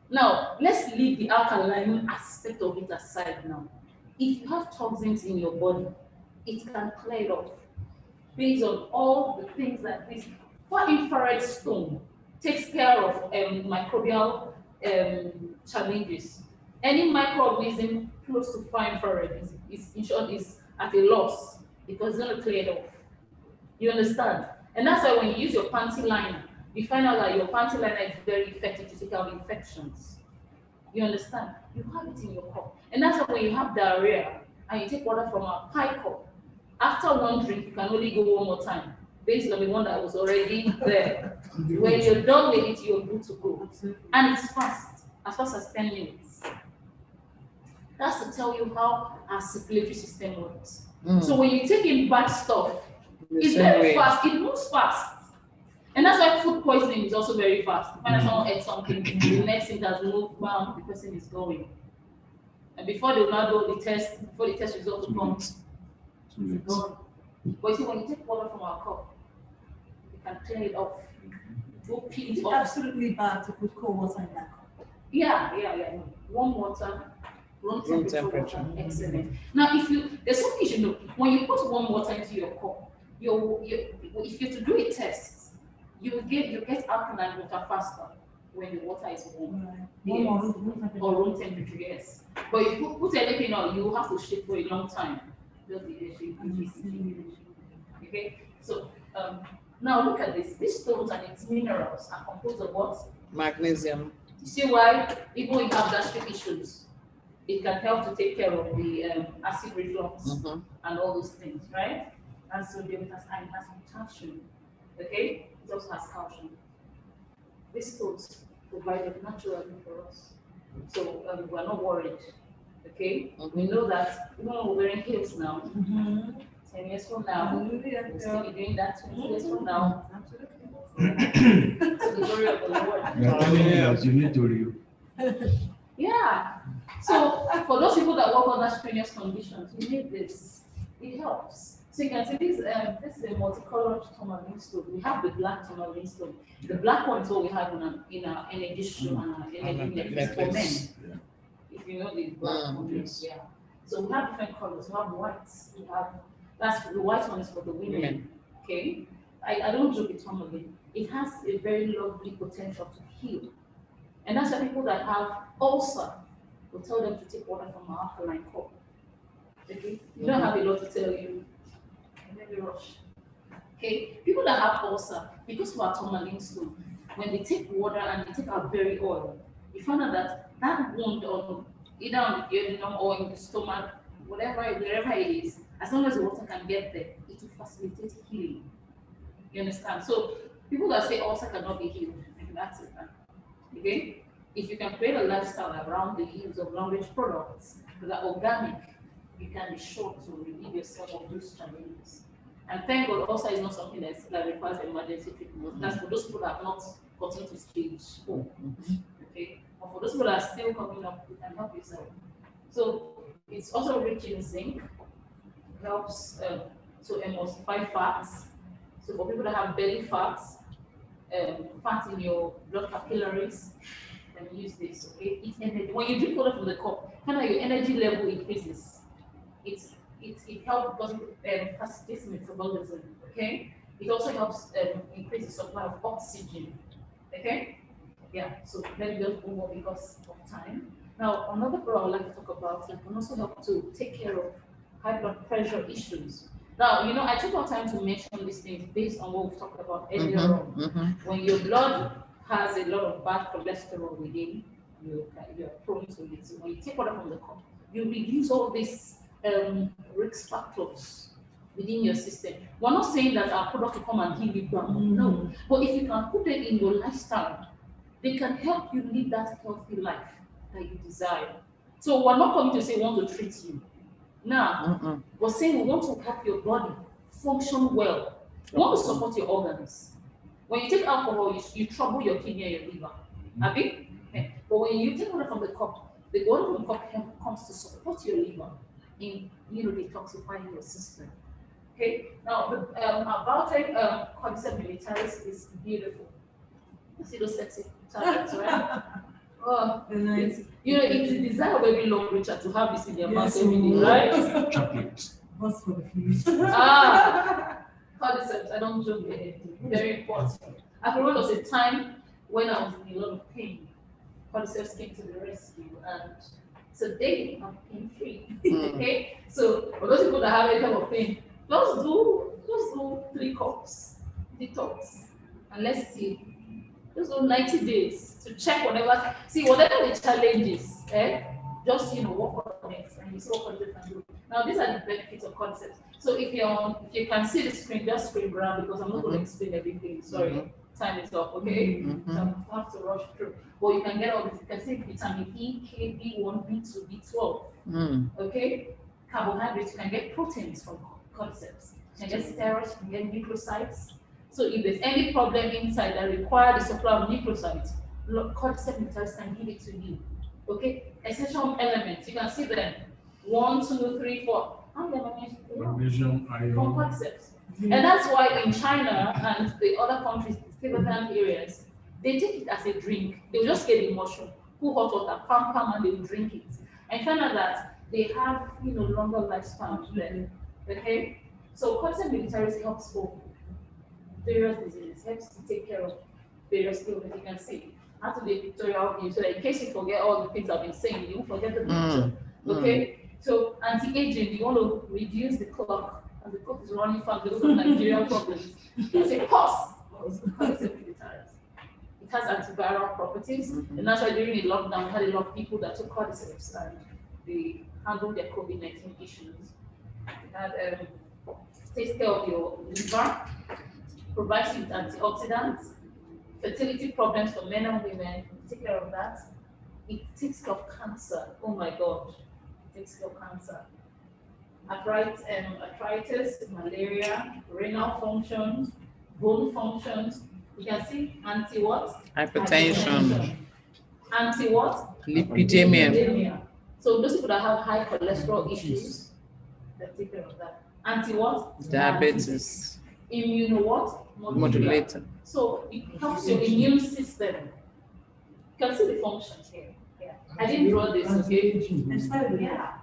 Now, let's leave the alkaline aspect of it aside now. If you have toxins in your body, it can clear it off based on all the things like this. Far infrared stone takes care of microbial challenges. Any microorganism close to far infrared is in short is at a loss because it's going to clear it off. You understand? And that's why when you use your panty liner, you find out that your panty liner is very effective to take out infections. You understand? You have it in your cup. And that's why when you have diarrhea and you take water from a pie cup, after one drink, you can only go one more time based on the one that was already there. When you're done with it, you're good to go. And it's fast as 10 minutes. That's to tell you how our circulatory system works. So when you take in bad stuff, it's very fast, it moves fast. And that's why food poisoning is also very fast. When someone ate something, the next thing that's moved down, the person is going. And before they will not do the test, before the test results will come, it's gone. But you see, when you take water from our cup, you can clear it off. Go peel it It's off. absolutely bad to put cold water in that cup. Yeah. Warm water, room temperature water, excellent. Now, there's something you should know. When you put warm water into your cup, if you're to do a test, you get alkaline water faster when the water is warm. Yes. Or room temperature, yes. But if you put anything on, you will have to shake for a long time. Just the shake. Okay, so now look at this. These stones and its minerals are composed of what? Magnesium. You see why even if you have gastric issues, it can help to take care of the acid reflux and all those things, right? And sodium, it has potassium. Okay, it also has calcium. These stones provided naturally for us, so we're not worried. Okay, we know that even when we're wearing heels now, 10 years from now, we'll still be doing that 20 years from now. To the glory of the Lord. You're telling me that you need to Yeah. So for those people that work under strenuous conditions, we need this. It helps. So you can see this is a multicolored tourmaline stone. We have the black tourmaline stone. The black one is what we have in our energy shoe and our energy necklace for men. If you know the black one, yeah. So we have different colors. We have whites. The white one is for the women. Okay. I don't joke with tourmaline. It has a very lovely potential to heal. And that's why people that have ulcer, will tell them to take water from an alkaline cup. Okay? You don't have a lot to tell you. Maybe rush. Okay? People that have ulcer, because of our tourmaline stone, when they take water and they take our berry oil, you find out that wound on either on the duodenum or in the stomach, wherever it is, as long as the water can get there, it will facilitate healing. You understand? So people that say ulcer cannot be healed, that's it. Okay? if you can create a lifestyle around the use of long-range products that are organic, you can be sure to relieve yourself of those challenges. And thank God also is not something that requires emergency treatment. That's for those people that have not gotten to stage 4. Okay? But for those people that are still coming up, you can help yourself. So it's also rich in zinc, helps to emulsify fats. So for people that have belly fats, fat in your blood capillaries, you can use this. Okay, it's energy. When you drink water from the cup, kind of your energy level increases. It helps because it facilitates metabolism. Okay, it also helps increase the supply of oxygen. Okay, yeah. So let me just move on because of time. Now another problem I would like to talk about that can also help to take care of high blood pressure issues. Now, you know, I took our time to mention these things based on what we've talked about earlier on. When your blood has a lot of bad cholesterol within, you're prone to it. So when you take water from the cup, you reduce all these risk factors within your system. We're not saying that our product will come and heal you down, no. But if you can put them in your lifestyle, they can help you live that healthy life that you desire. So we're not coming to say we want to treat you. Now, we're saying we want to help your body function well. We want to support your organs. When you take alcohol, you trouble your kidney and your liver. Abi? Okay. But when you take water from the cup, the water from the cup comes to support your liver in detoxifying your system. Okay. Now, about Cordyceps militaris is beautiful. You see those sexy tablets, right? Oh, it's, it's a desire of every long reacher to have this in their mouth every day, right? Chocolate. What's for the future? Cordyceps, I don't joke with it. Very important. I remember there was a time when I was in a lot of pain. Cordyceps came to the rescue, and today I'm pain free. Okay, so for those people that have any type of pain, just do 3 cups detox, and let's see. Just do 90 days to check whatever. See whatever the challenges, just work on it, and you see what Cordyceps can do. Now these are the benefits of Cordyceps. So if you can see the screen, just screen around because I'm not going to explain everything. Sorry, time is up. Okay, so I have to rush through. But you can get all this. You can see vitamin E, K, B1, B2, B12. Okay, carbohydrates. You can get proteins from Cordyceps. You can get steroids. You can get nucleosides. So if there's any problem inside that require the supply of nucleosides, Cordyceps militaris can give it to you. Okay, essential elements. You can see them. 1, 2, 3, 4. How many elements? Magnesium, iron. From Cordyceps. And that's why in China and the other countries, the Tibetan areas, they take it as a drink. They'll just get the mushroom, cool hot water, pam, and they'll drink it. And find out that they have, longer lifespan then. Okay? So Cordyceps militaris helps for various diseases, helps to take care of various illnesses. You can see. How to the pictorial view, so that in case you forget all the things I've been saying, you won't forget the picture. Okay? So anti-aging, you want to reduce the clock, and the clock is running fast because of Nigerian problems. You say pause. It has antiviral properties, and that's why during the lockdown, we had a lot of people that took Cordyceps and they handled their COVID-19 issues. It had takes care of your liver, provides you with antioxidants, fertility problems for men and women, take care of that. It takes care of cancer. Oh my God. Takes care of cancer, arthritis, malaria, renal functions, bone functions. You can see anti-what? Hypertension. Anti-what? Lipidemia. So those people that have high cholesterol issues, they take care of that. Anti-what? Diabetes. Immune what? Modulator. So it helps your immune system. You can see the functions here. I didn't draw this, okay? Yeah.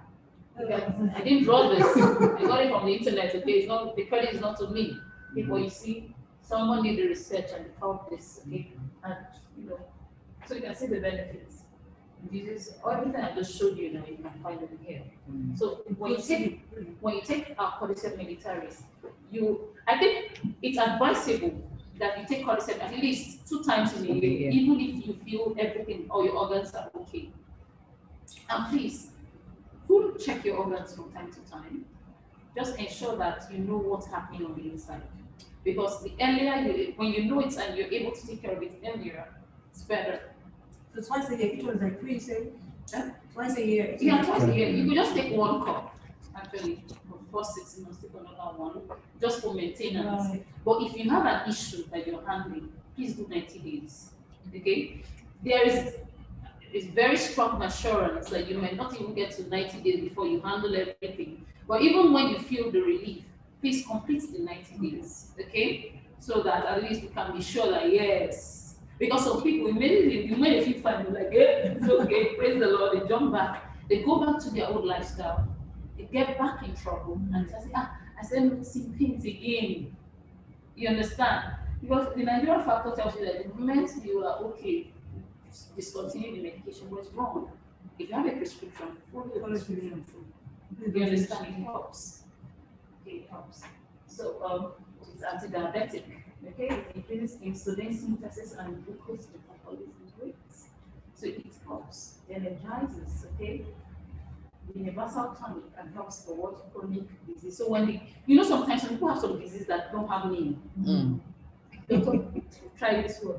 I didn't draw this. I got it from the internet, okay? It's not, the credit is not to me. Okay, but you see, someone did the research and they found this, okay? And, so you can see the benefits. This is everything I just showed you now, you can find them here. So when you take our Cordyceps militaris, I think it's advisable that you take Cordyceps at least 2 times in a year, even if you feel everything or your organs are okay. And please, do check your organs from time to time. Just ensure that you know what's happening on the inside. Because the earlier when you know it and you're able to take care of it earlier, it's better. So twice a year, each one is like 3, say? Twice a year. Yeah, twice a year. You could just take one cup, actually, for the first 6 months, take another one, just for maintenance. Right. But if you have an issue that you're handling, please do 90 days. Okay? There is very strong assurance that you may not even get to 90 days before you handle everything. But even when you feel the relief, please complete the 90 days. Okay? So that at least you can be sure that yes. Because some people immediately, you may feel fine, you're like, yeah, it's okay, praise the Lord, they jump back, they go back to their old lifestyle, they get back in trouble, and they say, I said noticing pains again. You understand? Because the Nigerian factor tells you that the moment you are okay, discontinue the medication, what's wrong? If you have a prescription, follow the prescription. You understand? It helps. Okay, it helps. So it's anti-diabetic. Okay, it increases insulin synthesis and glucose metabolism rates. So it helps, it energizes, okay? The universal tonic and helps for what chronic disease. So when sometimes people have some disease that don't have name. Doctor, try this one,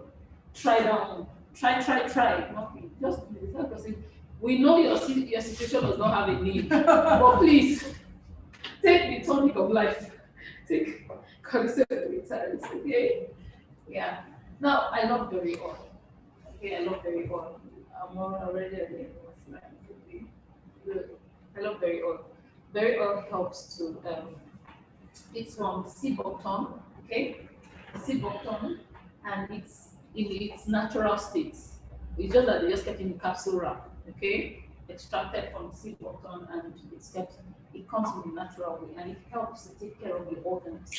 try that one, try, nothing. Just because we know your situation does not have a name, but please take the tonic of life. Take concentrate, okay? Yeah. Now I love berry oil. Okay, I love berry oil. I'm already at the slide. Okay. Good. I love berry oil. Berry oil helps to it's from sea buckthorn, okay? Sea buckthorn, and it's in its natural state. It's just that they just kept in the capsule wrap, okay? Extracted from sea buckthorn, and it comes in a natural way, and it helps to take care of your organs.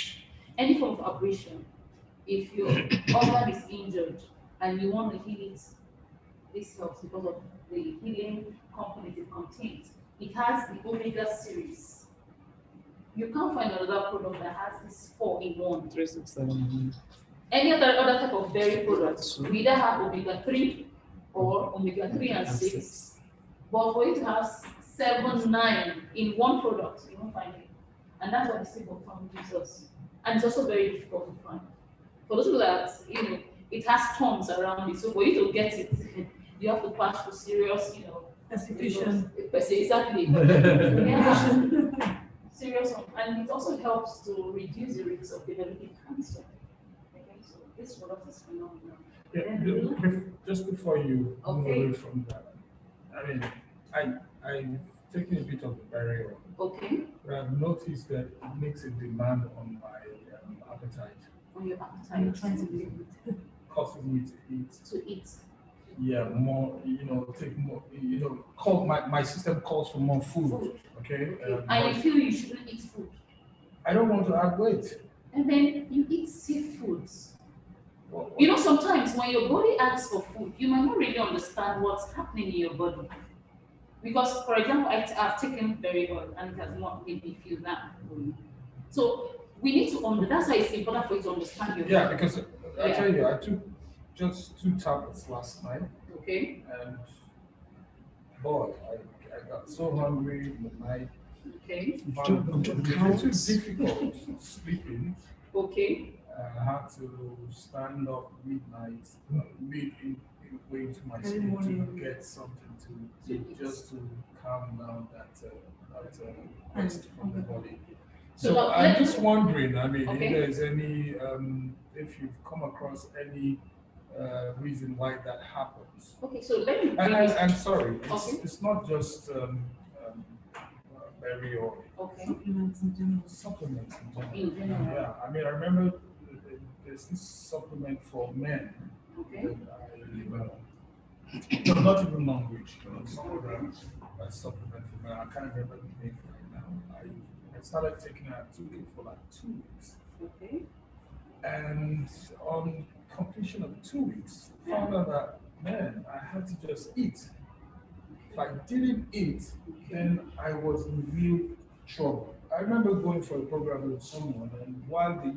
Any form of abrasion, if your organ is injured and you want to heal it, this helps because of the healing component it contains. It has the omega series. You can't find another product that has this 4-in-1. 367. Any other type of dairy product, we either have omega-3 or omega-3 and 6. But for it to have 7, 9 in one product, you won't find it. And that's what the sea buckthorn gives us. And it's also very difficult to find. For those people that, it has thorns around it. So for you to get it, you have to pass through serious, Persecution. Exactly. Yeah. Serious one. And it also helps to reduce the risk of developing cancer. Okay, so this product is phenomenal. Yeah, just before you move Okay. away from that, I mean, I've taken a bit of the berry oil. Okay. But I've noticed that it makes a demand on my appetite, On your appetite. You're trying to live with. causes me to eat. To eat. Yeah, more, take more, my system calls for more food, okay? And but you feel you shouldn't eat food. I don't want to add weight. And then you eat seafoods. Well, Sometimes when your body asks for food, you might not really understand what's happening in your body. Because, for example, I've taken berry oil and it has not made me feel that. So we need to that's why it's important for you to understand your yeah, body. because I Yeah. tell you, I took just 2 tablets last night, Okay. and boy, I got so hungry in the night. Okay. It was difficult sleeping. Okay. I had to stand up midnight, way into my Early sleep to morning. get something to just to calm down that rest from the body. So So now I'm let- just wondering, I mean, Okay. if there's any, if you've come across any reason why that happens. Okay, so let me And bring I'm sorry, Okay. it's not just berry oil, Okay. Supplements in general. supplements in general. In general. Yeah, I mean, I remember there's this supplement for men Okay. that no, not even non-rich, a supplement for men. I can't remember the name right now. I started taking it, I took it for like 2 weeks. Okay. And on completion of 2 weeks, found out that, man, I had to just eat. If I didn't eat, then I was in real trouble. I remember going for a program with someone, and while the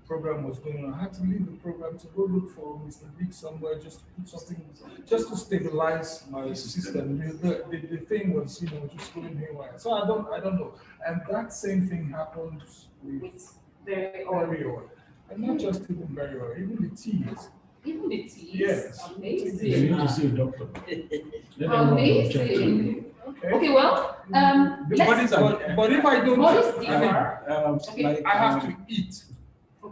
program was going on, I had to leave the program to go look for Mr. Big somewhere, just to put something, just to stabilize my system. The thing was, just going haywire. So I don't know. And that same thing happens with With berry oil. berry oil. And not just even berry oil, even the teas. Even the teas, Yes. You amazing. need to see a doctor. Let them know to check you. Amazing. Okay. Okay, well, The bodies but if I don't, Bodies I differ. Okay. I have to eat.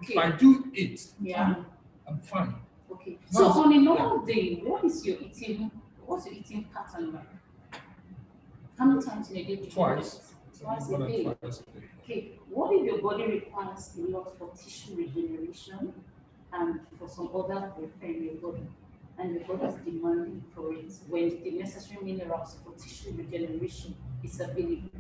If I Okay, do eat, yeah, I'm fine. okay. So Once- on a normal day, what's your eating pattern like? How many times in a day do you Twice. eat? Twice More a than day. twice a day. Okay, what if your body requires a lot for tissue regeneration and for some other welfare in your body, and your body is demanding for it when the necessary minerals for tissue regeneration is available?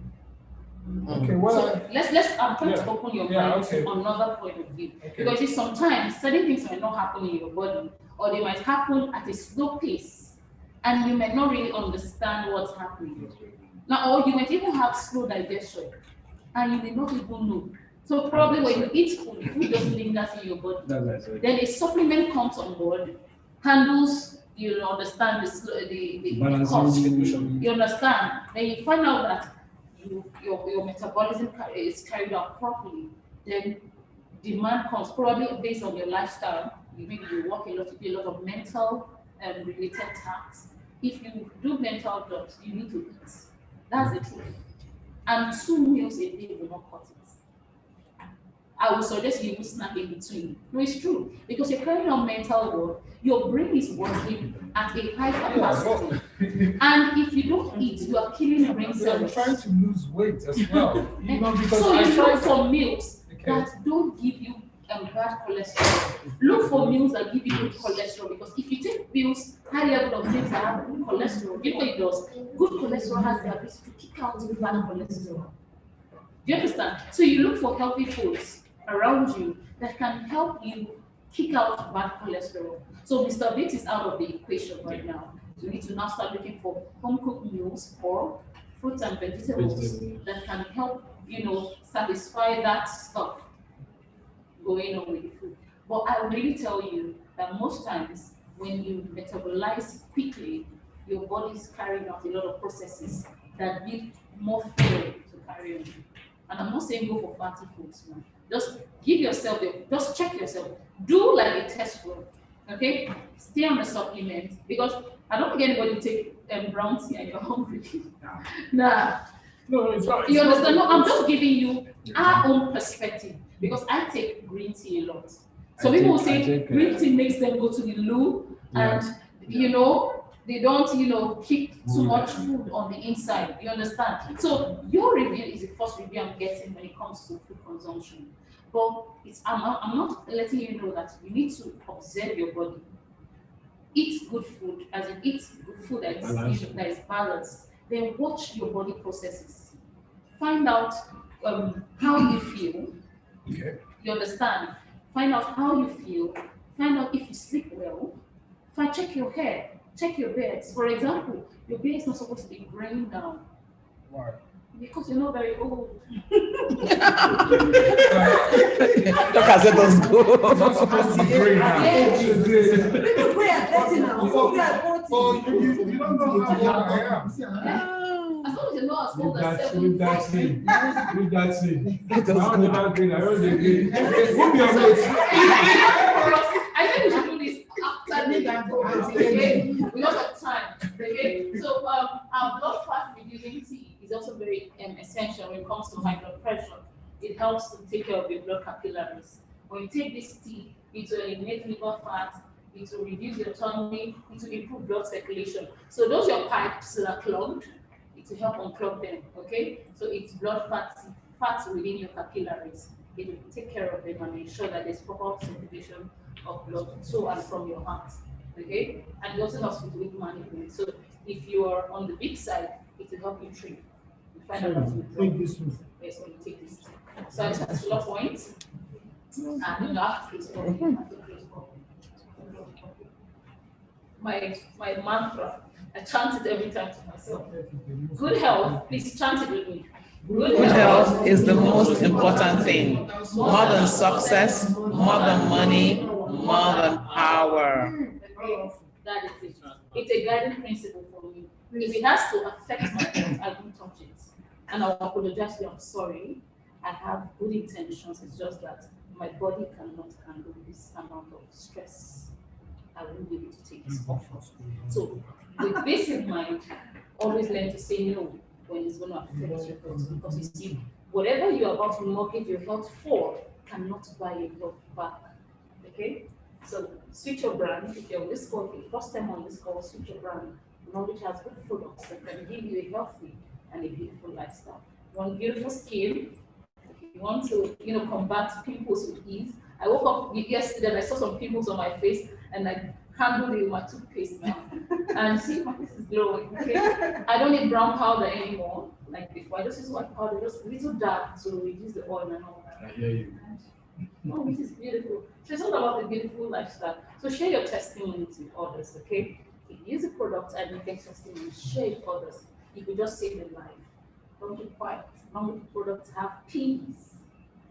Okay, well, So I'm trying to yeah. open your Yeah, mind okay. to another point of view. Okay. Because sometimes certain things might not happen in your body, or they might happen at a slow pace, and you might not really understand what's happening. Now, or you might even have slow digestion, and you may not even know. So probably when you eat food, the food just lingers in your body. That's what I said. Then a supplement comes on board, handles, you understand the cost. Balancing. You understand? Then you find out that your metabolism is carried out properly. Then demand comes probably based on your lifestyle. Maybe you work a lot, you do a lot of mental related tasks. If you do mental jobs, you need to eat. That's the truth. And 2 meals a day will not cut it. I would suggest you use snack in between. No, it's true. Because you're carrying out mental work, your brain is working at a high capacity. And if you don't eat, you are killing brain I'm cells. trying to lose weight as well. You know, because So I you try look for meals Okay. that don't give you bad cholesterol. Look for meals that give you good cholesterol, because if you take meals, high level of things that have good cholesterol, you know what it does? Good cholesterol has the ability to kick out bad cholesterol. Do you understand? So you look for healthy foods around you that can help you kick out bad cholesterol. So Mr. Biggs is out of the equation right now. You need to now start looking for home cooked meals or fruits and vegetables that can help, satisfy that stuff going on with the food. But I really tell you that most times when you metabolize quickly, your body is carrying out a lot of processes that need more fuel to carry on. And I'm not saying go for fatty foods, man. Just give yourself, just check yourself. Do like a test run, okay? Stay on the supplement, because I don't think anybody will take brown tea and you're hungry. Nah. No, it's not. You understand? No, I'm just giving you our own perspective, because I take green tea a lot. So people will say green tea makes them go to the loo, and they don't keep too much food on the inside. You understand? So your review is the first review I'm getting when it comes to food consumption. But I'm not letting you know that you need to observe your body. Eat good food, as in eat good food that is balanced. Then watch your body processes. Find out how you feel. Okay. You understand? Find out how you feel. Find out if you sleep well. Check your hair. Check your beds. For example, your bed is not supposed to be graying down Why? because you're not very old. Look at us It's go. not supposed to be gray now. People pray at 30 now. People pray at 40. Oh, you don't know how young I am. As long as you're not as old as Leave that 7. scene. Leave that scene. Let us Now go. that green, I don't agree. Who be on it? I think we should do this after the event, okay? Because of time, okay? So our blood fat reducing tea is also very essential when it comes to high blood pressure. It helps to take care of your blood capillaries. When you take this tea, it will eliminate liver fat, it will reduce your tummy, it will improve blood circulation. So those your pipes that are clogged, it will help unclog them, okay? So it's blood fats within your capillaries. It will take care of them and ensure that there's proper circulation of blood to and from your heart, okay? And it also helps with weight management. So if you are on the big side, it will help you trim. You find out that you Take this one. yes, when you take this. So it's a solar point, and you have to close properly. My mantra, I chant it every time to myself. Good health, please chant it with me. Good health is the most important thing. More than success, more than money, more than power. That is it. It's a guiding principle for me. If it has to affect my health, I don't touch it. And I'll apologize to you, I'm sorry. I have good intentions, it's just that my body cannot handle this amount of stress. I won't be able to take this offer. So with this in mind, always learn to say no when it's going to affect your health, because you see, whatever you're about to mortgage your health for cannot buy your health back. Okay? So switch your brand. If you're on this call, if first time on this call, switch your brand. Knowledge has good products that can give you a healthy and a beautiful lifestyle. You want beautiful skin, if you want to, combat pimples with ease. I woke up yesterday and I saw some pimples on my face and I handled it with my toothpaste now. And see, my face is glowing. Okay? I don't need brown powder anymore like before. I just use white powder, just a little dark to reduce the oil and all that. I hear you. Oh, this is beautiful. So it's all about the beautiful lifestyle. So share your testimonies with others, okay? If you use a product and you get testimony, share it with others. You could just save a life. Don't keep quiet. Long products have peace.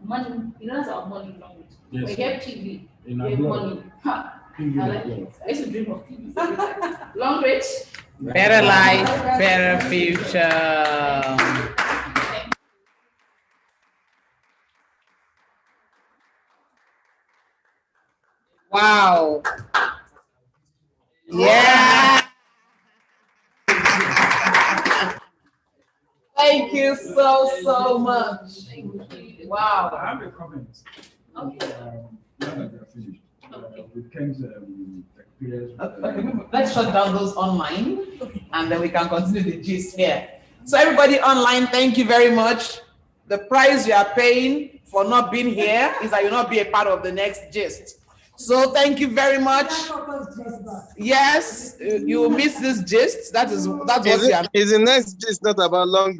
Money, that's our money language. Yes, We get PV, in we our have blood. money. Ha! In I our like blood. it. I used to dream of PV every time. Long rich. Better life, better future. Wow. Yeah. Thank you so much. Wow. I have a comment. Okay. Now that we are finished, with Ken's experience. With, Let's shut down those online and then we can continue the gist here. So everybody online, thank you very much. The price you are paying for not being here is that you'll not be a part of the next gist. So thank you very much. Yes, you will miss this gist. That's what you are. Is the next gist not about long